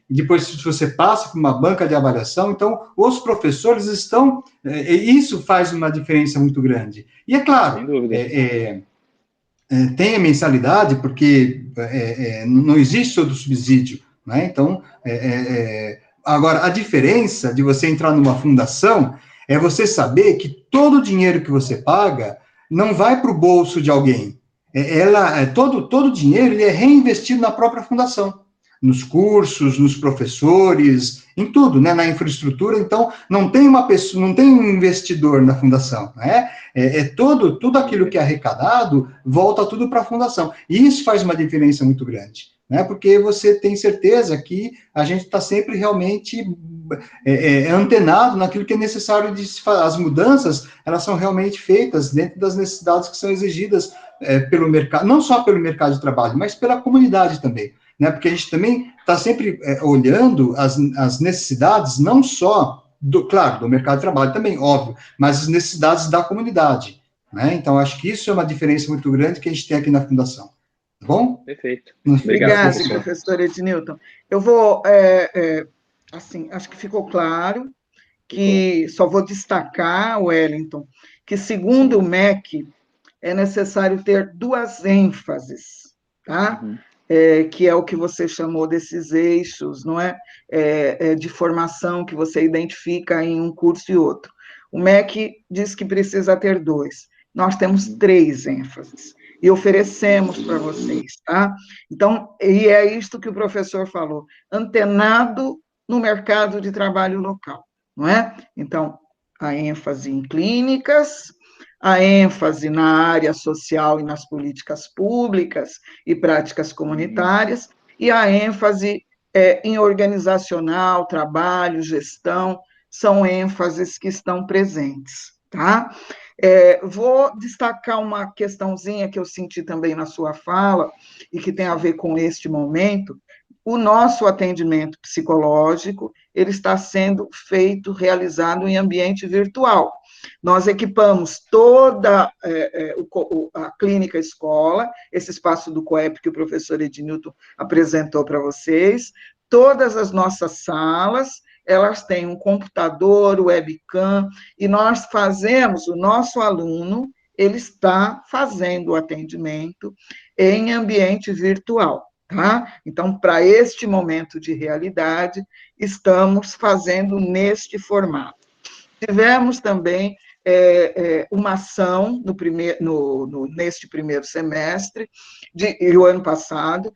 depois se você passa por uma banca de avaliação, então, os professores estão... isso faz uma diferença muito grande. E, é claro, tem a mensalidade, porque não existe todo subsídio, né? Então, agora, a diferença de você entrar numa fundação é você saber que todo o dinheiro que você paga não vai para o bolso de alguém. Todo o dinheiro ele é reinvestido na própria fundação, nos cursos, nos professores, em tudo, né, na infraestrutura. Então, não tem uma pessoa, não tem um investidor na fundação, né? Tudo aquilo que é arrecadado volta tudo para a fundação. E isso faz uma diferença muito grande, né? Porque você tem certeza que a gente está sempre realmente antenado naquilo que é necessário de se fazer. As mudanças, elas são realmente feitas dentro das necessidades que são exigidas pelo mercado, não só pelo mercado de trabalho, mas pela comunidade também, né? Porque a gente também está sempre olhando as necessidades, não só claro, do mercado de trabalho também, óbvio, mas as necessidades da comunidade, né? Então, acho que isso é uma diferença muito grande que a gente tem aqui na Fundação. Tá bom? Perfeito. Obrigada, professor Ednilton. Eu vou, assim, acho que ficou claro que só vou destacar, Wellington, que segundo o MEC, é necessário ter duas ênfases, tá? Que é o que você chamou desses eixos, não é? De formação que você identifica em um curso e outro. O MEC diz que precisa ter dois. Nós temos três ênfases e oferecemos para vocês, tá? Então, e é isto que o professor falou, antenado no mercado de trabalho local, não é? Então, a ênfase em clínicas, a ênfase na área social e nas políticas públicas e práticas comunitárias, e a ênfase em organizacional, trabalho, gestão, são ênfases que estão presentes, tá? Vou destacar uma questãozinha que eu senti também na sua fala, e que tem a ver com este momento. O nosso atendimento psicológico, ele está sendo realizado em ambiente virtual. Nós equipamos toda a clínica escola, esse espaço do COEP que o professor Ednilton apresentou para vocês, todas as nossas salas, elas têm um computador, webcam, e nós fazemos, o nosso aluno, ele está fazendo o atendimento em ambiente virtual, tá? Então, para este momento de realidade, estamos fazendo neste formato. Tivemos também uma ação neste primeiro semestre, e o ano passado,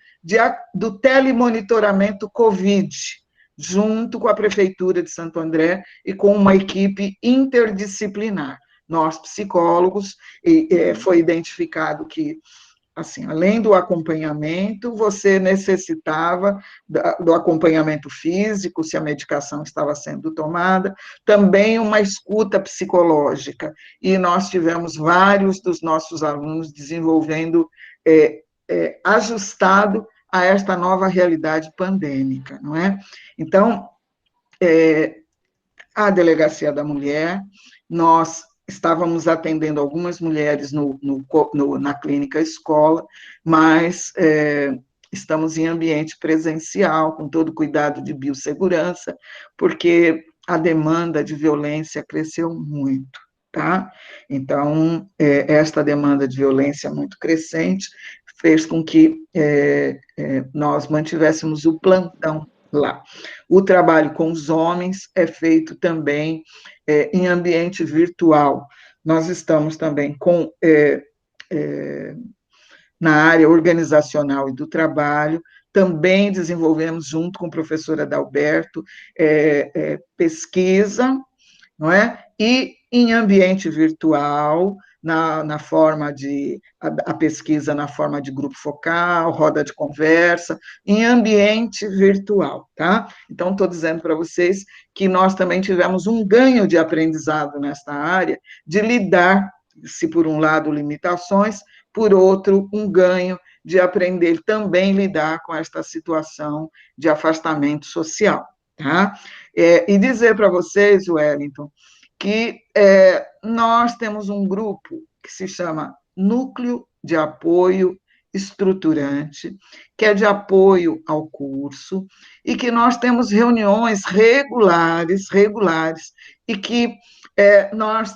do telemonitoramento COVID, junto com a Prefeitura de Santo André e com uma equipe interdisciplinar. Nós, psicólogos, foi identificado que assim, além do acompanhamento, você necessitava do acompanhamento físico, se a medicação estava sendo tomada, também uma escuta psicológica, e nós tivemos vários dos nossos alunos desenvolvendo ajustado a esta nova realidade pandêmica, não é? Então, a Delegacia da Mulher, nós estávamos atendendo algumas mulheres na clínica escola, mas estamos em ambiente presencial, com todo o cuidado de biossegurança, porque a demanda de violência cresceu muito, tá? Então, esta demanda de violência muito crescente fez com que nós mantivéssemos o plantão lá. O trabalho com os homens é feito também em ambiente virtual. Nós estamos também na área organizacional e do trabalho, também desenvolvemos, junto com a professora Adalberto, pesquisa, não é? E em ambiente virtual, na forma de a pesquisa na forma de grupo focal, roda de conversa, em ambiente virtual, tá? Então, estou dizendo para vocês que nós também tivemos um ganho de aprendizado nesta área, de lidar, se por um lado limitações, por outro, um ganho de aprender também lidar com esta situação de afastamento social, tá? E dizer para vocês, Wellington, que nós temos um grupo que se chama Núcleo de Apoio Estruturante, que é de apoio ao curso, e que nós temos reuniões regulares, e que nós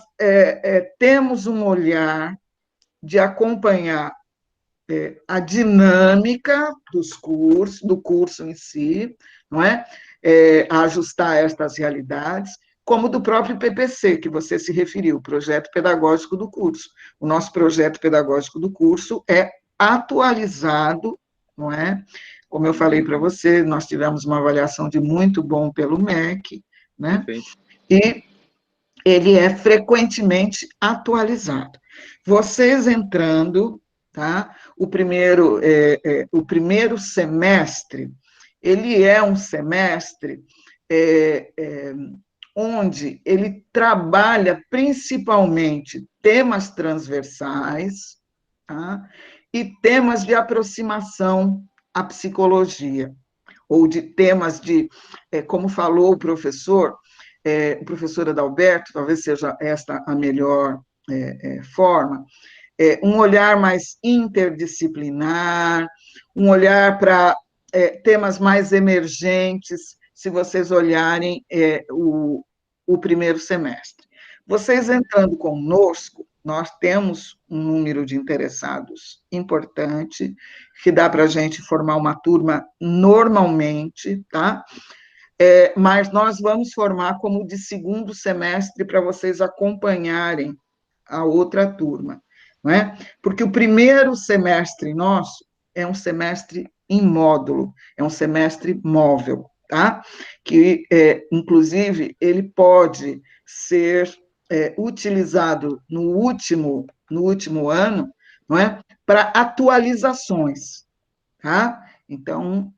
temos um olhar de acompanhar a dinâmica do curso em si, não é? A ajustar estas realidades, como do próprio PPC, que você se referiu, Projeto Pedagógico do Curso. O nosso projeto pedagógico do curso é atualizado, não é? Como eu falei para você, nós tivemos uma avaliação de muito bom pelo MEC, né? Perfeito. E ele é frequentemente atualizado. Vocês entrando, tá? O primeiro semestre, ele é um semestre onde ele trabalha principalmente temas transversais, tá? E temas de aproximação à psicologia, ou de temas de, como falou o professor Adalberto, talvez seja esta a melhor forma, um olhar mais interdisciplinar, um olhar para temas mais emergentes, se vocês olharem o primeiro semestre. Vocês entrando conosco, nós temos um número de interessados importante, que dá para a gente formar uma turma normalmente, tá? Mas nós vamos formar como de segundo semestre para vocês acompanharem a outra turma, não é? Porque o primeiro semestre nosso é um semestre em módulo, é um semestre móvel, tá? Que, inclusive, ele pode ser utilizado no último ano, não é? Para atualizações, tá? Então,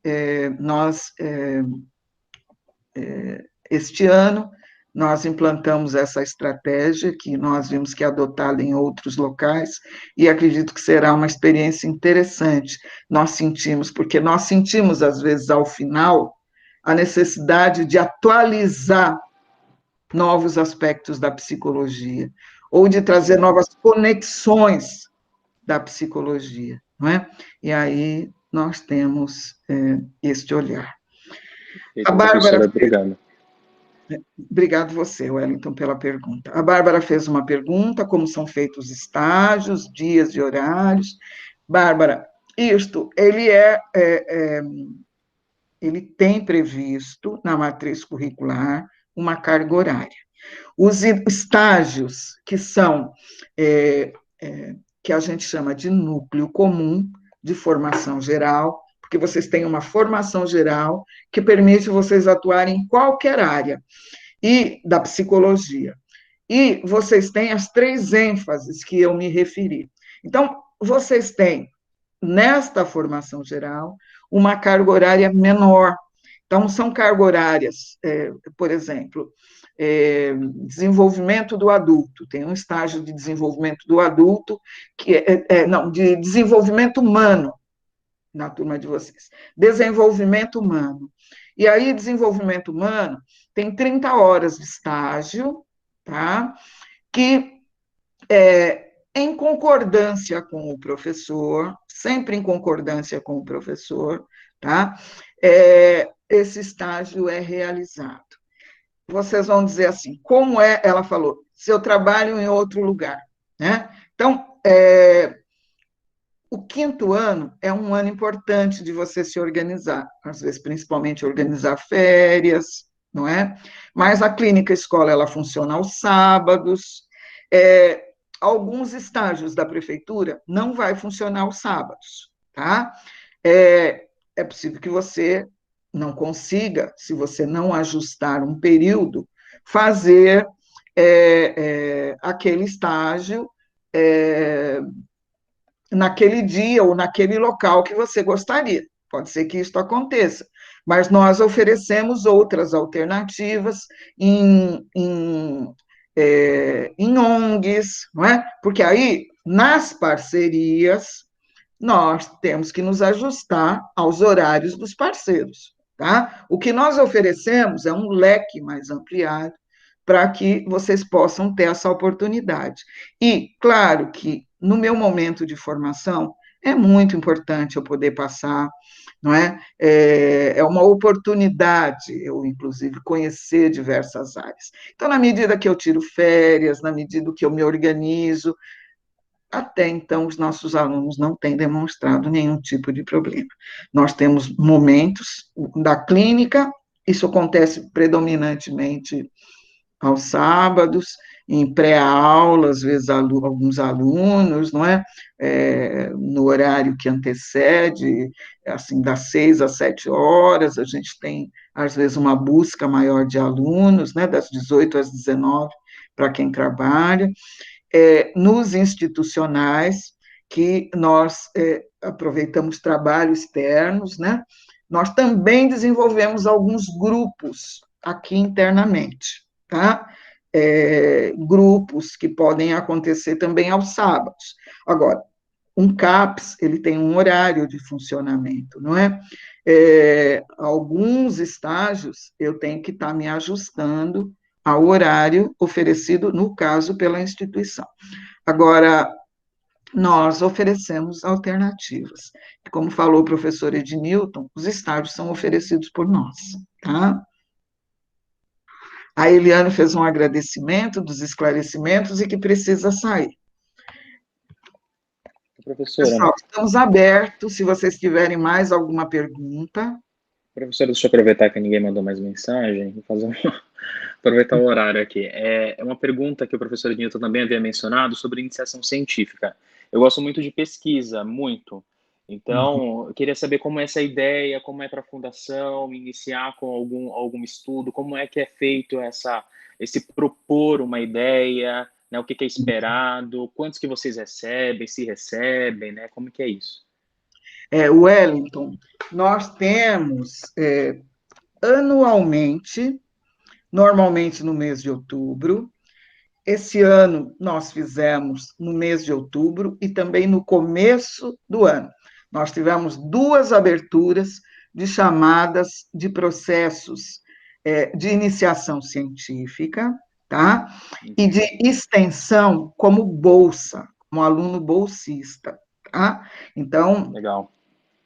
este ano, nós implantamos essa estratégia, que nós vimos que é adotada em outros locais, e acredito que será uma experiência interessante. Porque nós sentimos, às vezes, ao final, a necessidade de atualizar novos aspectos da psicologia, ou de trazer novas conexões da psicologia, não é? E aí nós temos este olhar. A Bárbara... Obrigado. Obrigado você, Wellington, pela pergunta. A Bárbara fez uma pergunta, como são feitos os estágios, dias e horários. Bárbara, ele tem previsto, na matriz curricular, uma carga horária. Os estágios, que são, que a gente chama de núcleo comum, de formação geral, porque vocês têm uma formação geral que permite vocês atuarem em qualquer área, e da psicologia. E vocês têm as 3 ênfases que eu me referi. Então, vocês têm nesta formação geral, uma carga horária menor. Então, são cargas horárias, por exemplo, desenvolvimento do adulto, tem um estágio de desenvolvimento do adulto, de desenvolvimento humano, na turma de vocês, desenvolvimento humano. E aí, desenvolvimento humano, tem 30 horas de estágio, tá? Que em concordância com o professor, sempre em concordância com o professor, tá? Esse estágio é realizado. Vocês vão dizer assim, como é, ela falou, se eu trabalho em outro lugar, né? Então, o 5º ano é um ano importante de você se organizar, às vezes, principalmente, organizar férias, não é? Mas a clínica escola, ela funciona aos sábados, alguns estágios da prefeitura não vai funcionar aos sábados, tá? É possível que você não consiga, se você não ajustar um período, fazer aquele estágio naquele dia ou naquele local que você gostaria. Pode ser que isso aconteça, mas nós oferecemos outras alternativas em ONGs, não é? Porque aí, nas parcerias, nós temos que nos ajustar aos horários dos parceiros, tá? O que nós oferecemos é um leque mais ampliado para que vocês possam ter essa oportunidade. E, claro que, no meu momento de formação, é muito importante eu poder passar, não é? É uma oportunidade eu, inclusive, conhecer diversas áreas. Então, na medida que eu tiro férias, na medida que eu me organizo, até então, os nossos alunos não têm demonstrado nenhum tipo de problema. Nós temos momentos da clínica, isso acontece predominantemente aos sábados, em pré-aula, às vezes alguns alunos, não é? No horário que antecede, assim, das 6 às 7 horas, a gente tem, às vezes, uma busca maior de alunos, né? Das 18 às 19, para quem trabalha. Nos institucionais, que nós aproveitamos trabalhos externos, né? Nós também desenvolvemos alguns grupos aqui internamente, tá? Grupos que podem acontecer também aos sábados. Agora, um CAPS, ele tem um horário de funcionamento, não é? Alguns estágios eu tenho que estar me ajustando ao horário oferecido, no caso, pela instituição. Agora, nós oferecemos alternativas. Como falou o professor Ednilton, os estágios são oferecidos por nós, tá? A Eliane fez um agradecimento dos esclarecimentos e que precisa sair. Professora, pessoal, estamos abertos, se vocês tiverem mais alguma pergunta. Professora, deixa eu aproveitar que ninguém mandou mais mensagem, vou fazer aproveitar o horário aqui. É uma pergunta que o professor Newton também havia mencionado sobre iniciação científica. Eu gosto muito de pesquisa, muito. Então, eu queria saber como é essa ideia, como é para a fundação, iniciar com algum estudo, como é que é feito esse propor uma ideia, né, o que é esperado, quantos que vocês recebem, se recebem, né, como que é isso? Wellington, nós temos anualmente, normalmente no mês de outubro. Esse ano nós fizemos no mês de outubro e também no começo do ano. Nós tivemos 2 aberturas de chamadas de processos de iniciação científica, tá? E de extensão como bolsa, como aluno bolsista, tá? Então, legal.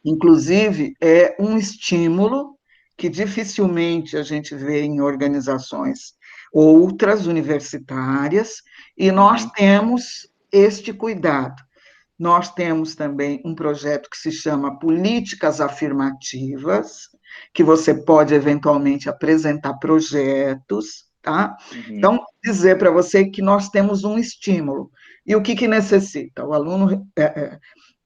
Inclusive, é um estímulo que dificilmente a gente vê em organizações outras universitárias, e nós temos este cuidado. Nós temos também um projeto que se chama Políticas Afirmativas, que você pode eventualmente apresentar projetos, tá? Então, dizer para você que nós temos um estímulo. E o que necessita? O aluno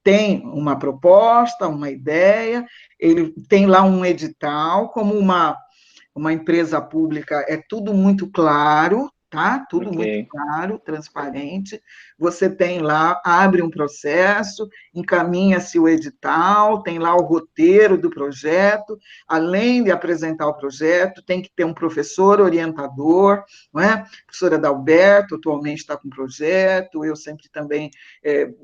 tem uma proposta, uma ideia, ele tem lá um edital, como uma empresa pública, é tudo muito claro, tá? Tudo Ok. muito claro, transparente. Você tem lá, abre um processo, encaminha-se o edital, tem lá o roteiro do projeto, além de apresentar o projeto, tem que ter um professor orientador, não é? A professora Adalberto atualmente está com projeto, eu sempre também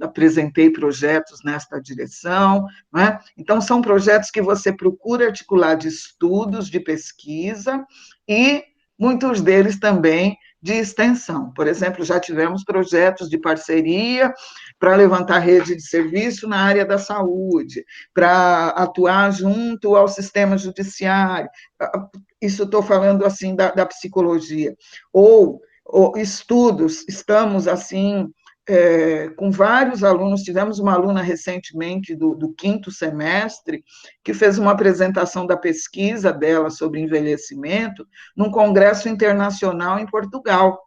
apresentei projetos nesta direção, não é? Então, são projetos que você procura articular de estudos, de pesquisa, e muitos deles também de extensão. Por exemplo, já tivemos projetos de parceria para levantar rede de serviço na área da saúde, para atuar junto ao sistema judiciário. Isso estou falando, assim, da psicologia. Ou estudos, estamos, assim, com vários alunos, tivemos uma aluna recentemente do 5º semestre, que fez uma apresentação da pesquisa dela sobre envelhecimento num congresso internacional em Portugal,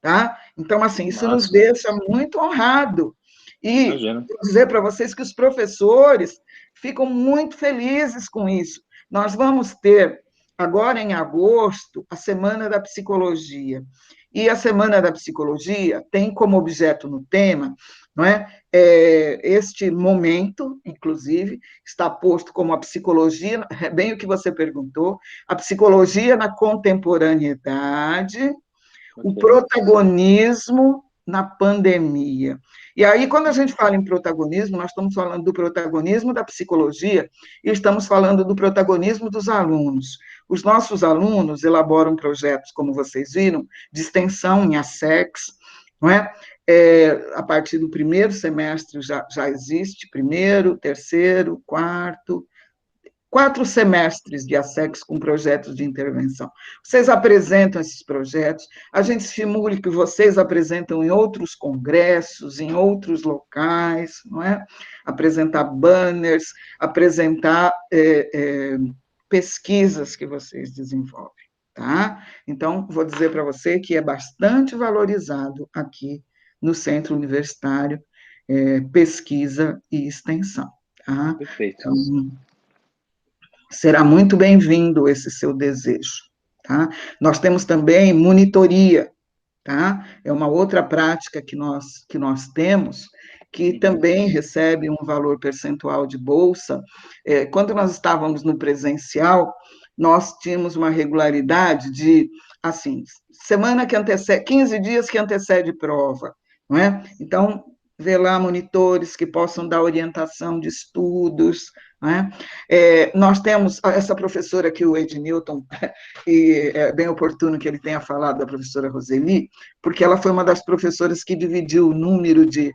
tá? Então, assim, isso nos deixa muito honrado. E vou dizer para vocês que os professores ficam muito felizes com isso. Nós vamos ter, agora em agosto, a Semana da Psicologia. E a Semana da Psicologia tem como objeto no tema, não é? Este momento, inclusive, está posto como a psicologia, é bem o que você perguntou, a psicologia na contemporaneidade, o protagonismo na pandemia. E aí, quando a gente fala em protagonismo, nós estamos falando do protagonismo da psicologia e estamos falando do protagonismo dos alunos. Os nossos alunos elaboram projetos, como vocês viram, de extensão em ASEX, não é? A partir do 1º semestre já existe, 1º, 3º, 4 semestres de ASEX com projetos de intervenção. Vocês apresentam esses projetos, a gente estimula que vocês apresentam em outros congressos, em outros locais, não é? Apresentar banners, apresentar pesquisas que vocês desenvolvem, tá? Então, vou dizer para você que é bastante valorizado aqui no Centro Universitário Pesquisa e Extensão, tá? Perfeito. Então, será muito bem-vindo esse seu desejo, tá? Nós temos também monitoria, tá? É uma outra prática que nós temos, que também recebe um valor percentual de bolsa. Quando nós estávamos no presencial, nós tínhamos uma regularidade de, assim, semana que antecede, 15 dias que antecede prova, não é? Então, ver lá monitores que possam dar orientação de estudos, né? Nós temos essa professora aqui, o Ednilton, e é bem oportuno que ele tenha falado da professora Roseli, porque ela foi uma das professoras que dividiu o número de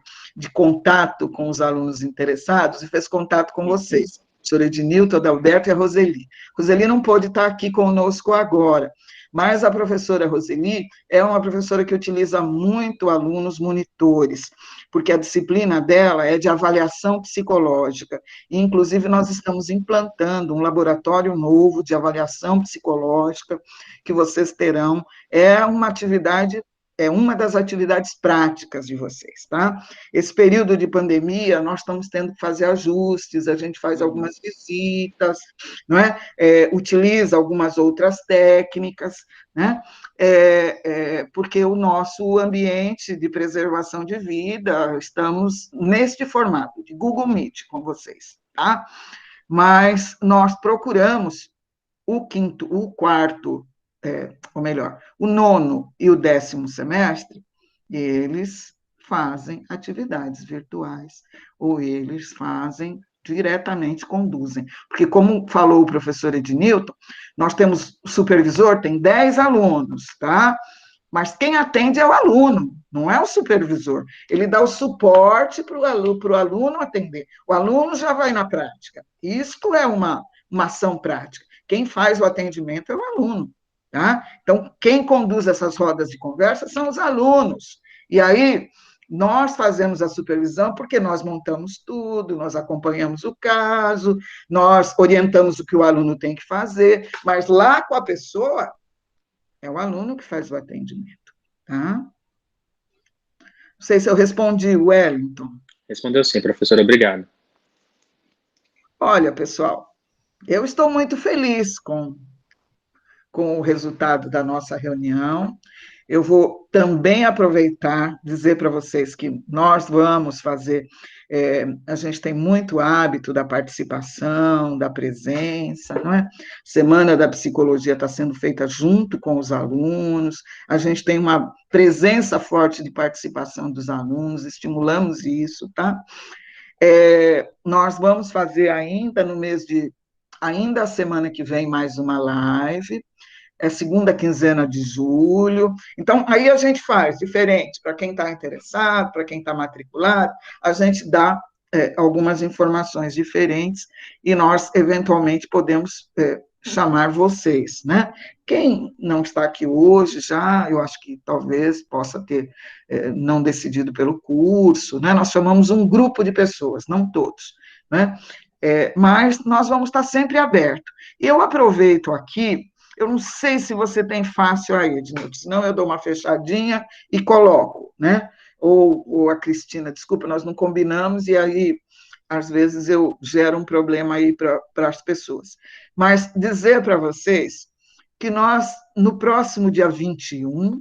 contato com os alunos interessados e fez contato com vocês, a professora Ednilton, Adalberto e a Roseli. Roseli não pôde estar aqui conosco agora, mas a professora Roseli é uma professora que utiliza muito alunos monitores, porque a disciplina dela é de avaliação psicológica, e, inclusive, nós estamos implantando um laboratório novo de avaliação psicológica, que vocês terão, é uma das atividades práticas de vocês, tá? Esse período de pandemia, nós estamos tendo que fazer ajustes, a gente faz algumas visitas, não é? Utiliza algumas outras técnicas, né? Porque o nosso ambiente de preservação de vida, estamos neste formato, de Google Meet com vocês, tá? Mas nós procuramos o 4º, ou melhor, o 9º e o 10º semestre, eles fazem atividades virtuais, ou eles diretamente conduzem. Porque, como falou o professor Ednilton, nós temos o supervisor, tem 10 alunos, tá? Mas quem atende é o aluno, não é o supervisor. Ele dá o suporte para o aluno atender. O aluno já vai na prática. Isto é uma ação prática. Quem faz o atendimento é o aluno, tá? Então, quem conduz essas rodas de conversa são os alunos. E aí, nós fazemos a supervisão porque nós montamos tudo, nós acompanhamos o caso, nós orientamos o que o aluno tem que fazer, mas lá com a pessoa, é o aluno que faz o atendimento, tá? Não sei se eu respondi, Wellington. Respondeu sim, professora, obrigado. Olha, pessoal, eu estou muito feliz com o resultado da nossa reunião. Eu vou também aproveitar, dizer para vocês que nós vamos fazer, a gente tem muito hábito da participação, da presença, não é? Semana da Psicologia está sendo feita junto com os alunos, a gente tem uma presença forte de participação dos alunos, estimulamos isso, tá? Nós vamos fazer ainda ainda a semana que vem, mais uma live, segunda quinzena de julho. Então, aí a gente faz diferente, para quem está interessado, para quem está matriculado, a gente dá algumas informações diferentes e nós, eventualmente, podemos chamar vocês, né? Quem não está aqui hoje já, eu acho que talvez possa ter não decidido pelo curso, né? Nós chamamos um grupo de pessoas, não todos, né? Mas nós vamos estar sempre aberto. E eu aproveito aqui. Eu não sei se você tem fácil aí, Ednilton, senão eu dou uma fechadinha e coloco, né? Ou a Cristina, desculpa, nós não combinamos, e aí, às vezes, eu gero um problema aí para as pessoas. Mas dizer para vocês que nós, no próximo dia 21,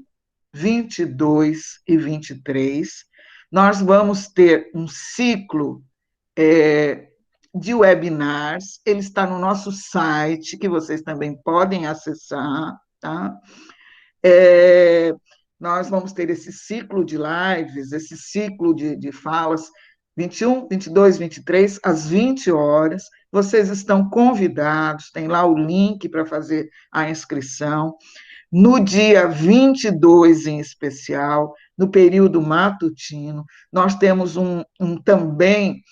22 e 23, nós vamos ter um ciclo de webinars, ele está no nosso site, que vocês também podem acessar, tá? Nós vamos ter esse ciclo de lives, esse ciclo de falas, 21, 22, 23, às 20 horas, vocês estão convidados, tem lá o link para fazer a inscrição. No dia 22, em especial, no período matutino, nós temos também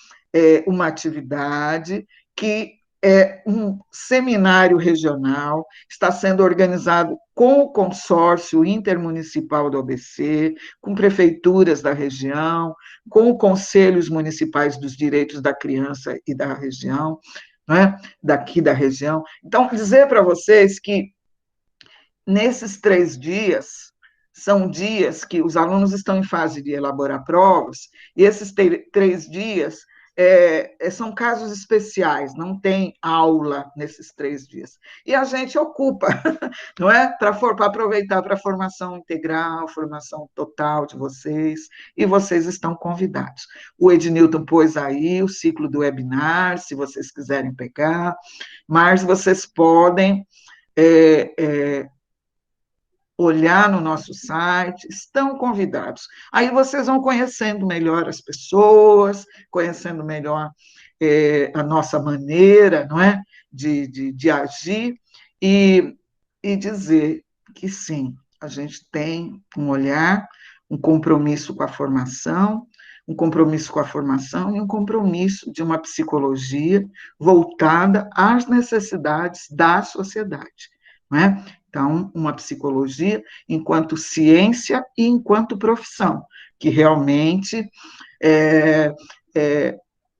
uma atividade que é um seminário regional, está sendo organizado com o consórcio intermunicipal do ABC, com prefeituras da região, com conselhos municipais dos direitos da criança e da região, não é? Daqui da região. Então, dizer para vocês que nesses 3 dias, são dias que os alunos estão em fase de elaborar provas, e esses 3 dias são casos especiais, não tem aula nesses 3 dias. E a gente ocupa, não é? Para aproveitar para a formação integral, formação total de vocês, e vocês estão convidados. O Ednilton pôs aí o ciclo do webinar, se vocês quiserem pegar, mas vocês podem olhar no nosso site, estão convidados. Aí vocês vão conhecendo melhor as pessoas, conhecendo melhor a nossa maneira, não é? De agir e dizer que sim, a gente tem um olhar, um compromisso com a formação, e um compromisso de uma psicologia voltada às necessidades da sociedade, não é? Então, uma psicologia enquanto ciência e enquanto profissão, que realmente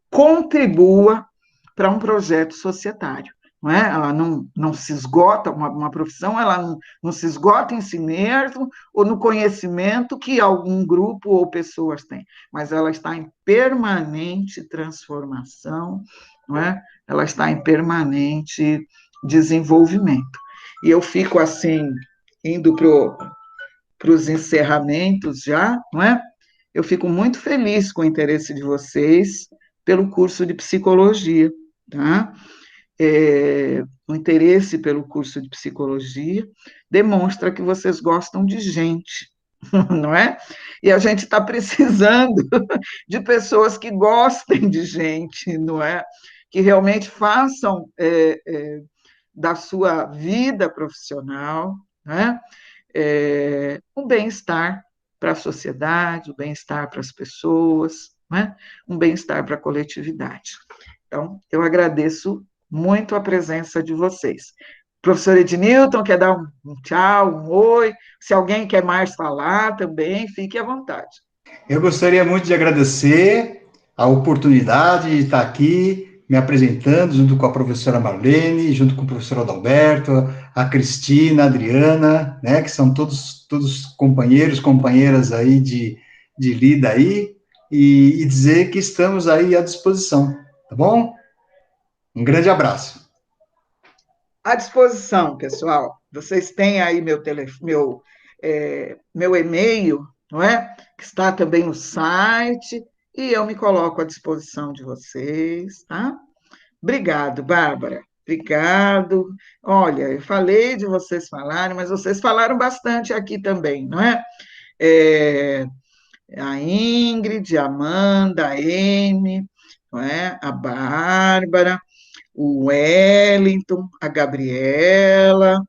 contribua para um projeto societário. Não é? Ela não se esgota, uma profissão, ela não se esgota em si mesmo ou no conhecimento que algum grupo ou pessoas têm, mas ela está em permanente transformação, não é? Ela está em permanente desenvolvimento. E eu fico, assim, indo para os encerramentos já, não é? Eu fico muito feliz com o interesse de vocês pelo curso de psicologia, tá? O interesse pelo curso de psicologia demonstra que vocês gostam de gente, não é? E a gente está precisando de pessoas que gostem de gente, não é? Que realmente façam da sua vida profissional, né? Um bem-estar para a sociedade, um bem-estar para as pessoas, né? Um bem-estar para a coletividade. Então, eu agradeço muito a presença de vocês. Professor Ednilton, quer dar um tchau, um oi? Se alguém quer mais falar também, fique à vontade. Eu gostaria muito de agradecer a oportunidade de estar aqui me apresentando, junto com a professora Marlene, junto com o professor Adalberto, a Cristina, a Adriana, né, que são todos companheiras aí de lida aí, e dizer que estamos aí à disposição, tá bom? Um grande abraço. À disposição, pessoal. Vocês têm aí meu meu e-mail, não é? Que está também no site, e eu me coloco à disposição de vocês, tá? Obrigado, Bárbara. Obrigado. Olha, eu falei de vocês falarem, mas vocês falaram bastante aqui também, não é? É, a Ingrid, a Amanda, a Amy, não é? A Bárbara, o Wellington, a Gabriela,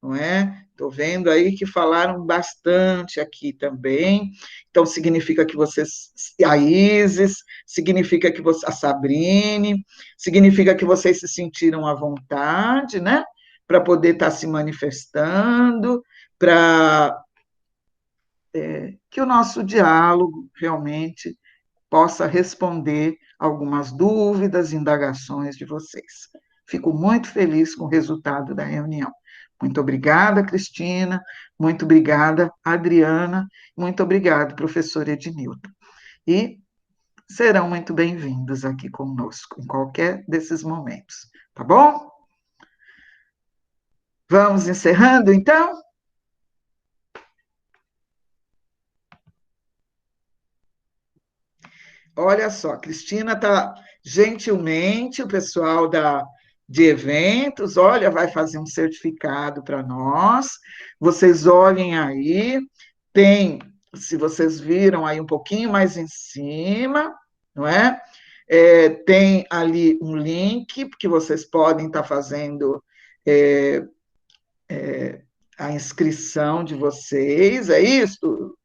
não é? Estou vendo aí que falaram bastante aqui também. Então, significa que vocês, a Isis, significa que você, a Sabrine, significa que vocês se sentiram à vontade, né? Para poder estar se manifestando, para que o nosso diálogo realmente possa responder algumas dúvidas, indagações de vocês. Fico muito feliz com o resultado da reunião. Muito obrigada, Cristina, muito obrigada, Adriana, muito obrigado, professor Ednilton. E serão muito bem-vindos aqui conosco, em qualquer desses momentos, tá bom? Vamos encerrando, então? Olha só, Cristina está gentilmente, o pessoal de eventos, olha, vai fazer um certificado para nós. Vocês olhem aí, tem, se vocês viram aí um pouquinho mais em cima, não é? Tem ali um link que vocês podem estar fazendo a inscrição de vocês, é isso?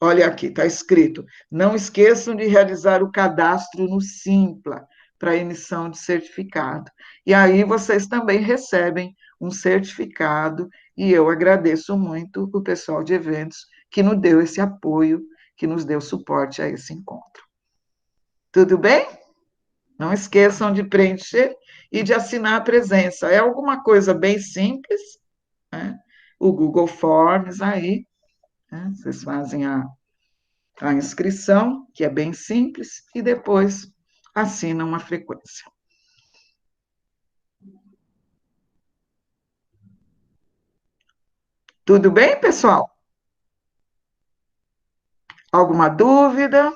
Olha aqui, está escrito: não esqueçam de realizar o cadastro no Simpla para emissão de certificado. E aí vocês também recebem um certificado, e eu agradeço muito o pessoal de eventos que nos deu esse apoio, que nos deu suporte a esse encontro. Tudo bem? Não esqueçam de preencher e de assinar a presença. É alguma coisa bem simples, né? O Google Forms aí, né? Vocês fazem a inscrição, que é bem simples, e depois assinam uma frequência. Tudo bem, pessoal? Alguma dúvida?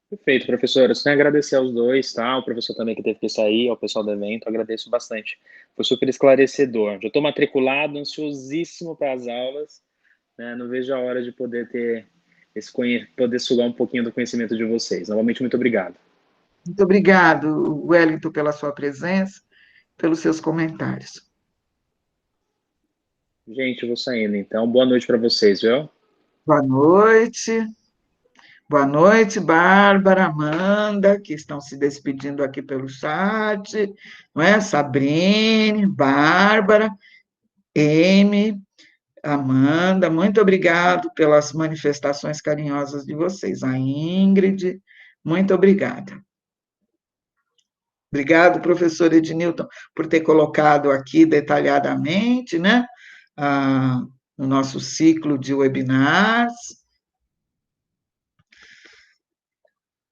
Perfeito, professora. Só tenho a agradecer aos dois, tá? O professor também que teve que sair, ao pessoal do evento, agradeço bastante. Foi super esclarecedor. Já estou matriculado, ansiosíssimo para as aulas, né? Não vejo a hora de poder ter poder sugar um pouquinho do conhecimento de vocês. Novamente, muito obrigado. Muito obrigado, Wellington, pela sua presença, pelos seus comentários. Gente, eu vou saindo, então. Boa noite para vocês, viu? Boa noite. Boa noite, Bárbara, Amanda, que estão se despedindo aqui pelo chat, não é? Sabrine, Bárbara, Amy, Amanda, muito obrigado pelas manifestações carinhosas de vocês. A Ingrid, muito obrigada. Obrigado, professor Ednilton, por ter colocado aqui detalhadamente, né, o nosso ciclo de webinars.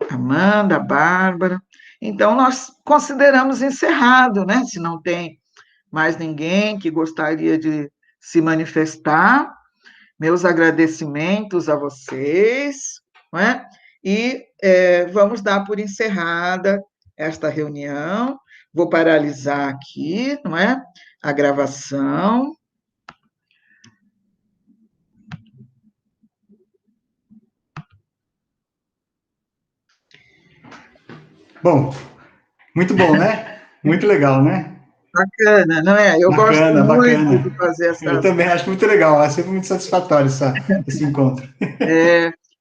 Amanda, Bárbara. Então, nós consideramos encerrado, né? Se não tem mais ninguém que gostaria de se manifestar, meus agradecimentos a vocês, não é? E vamos dar por encerrada esta reunião. Vou paralisar aqui, não é? A gravação. Bom, muito bom, né? Muito legal, né? Bacana, não é? Eu Bacana, gosto muito bacana. de fazer essa. Eu também acho muito legal, é sempre muito satisfatório esse encontro.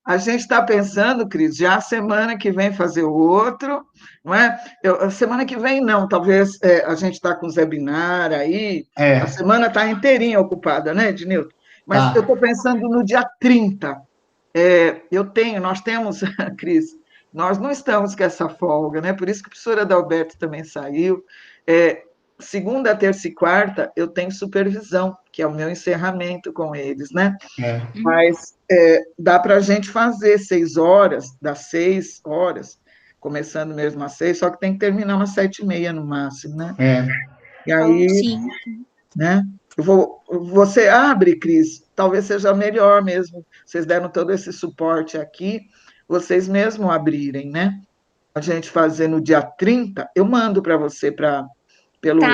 A gente está pensando, Cris, já a semana que vem fazer o outro, não é? Semana que vem não, talvez a gente está com o webinar aí, a semana está inteirinha ocupada, né, Ednilton? Mas eu estou pensando no dia 30. Nós temos, Cris, nós não estamos com essa folga, né? Por isso que a professora Adalberto também saiu. Segunda, terça e quarta, eu tenho supervisão, que é o meu encerramento com eles, né? Mas dá para a gente fazer 6 horas, das 6 horas, começando mesmo às 6, só que tem que terminar umas 7h30 no máximo, né? E aí, Sim. né? Você abre, Cris, talvez seja melhor mesmo. Vocês deram todo esse suporte aqui, vocês mesmo abrirem, né? A gente fazer no dia 30, eu mando para você pelo Tá.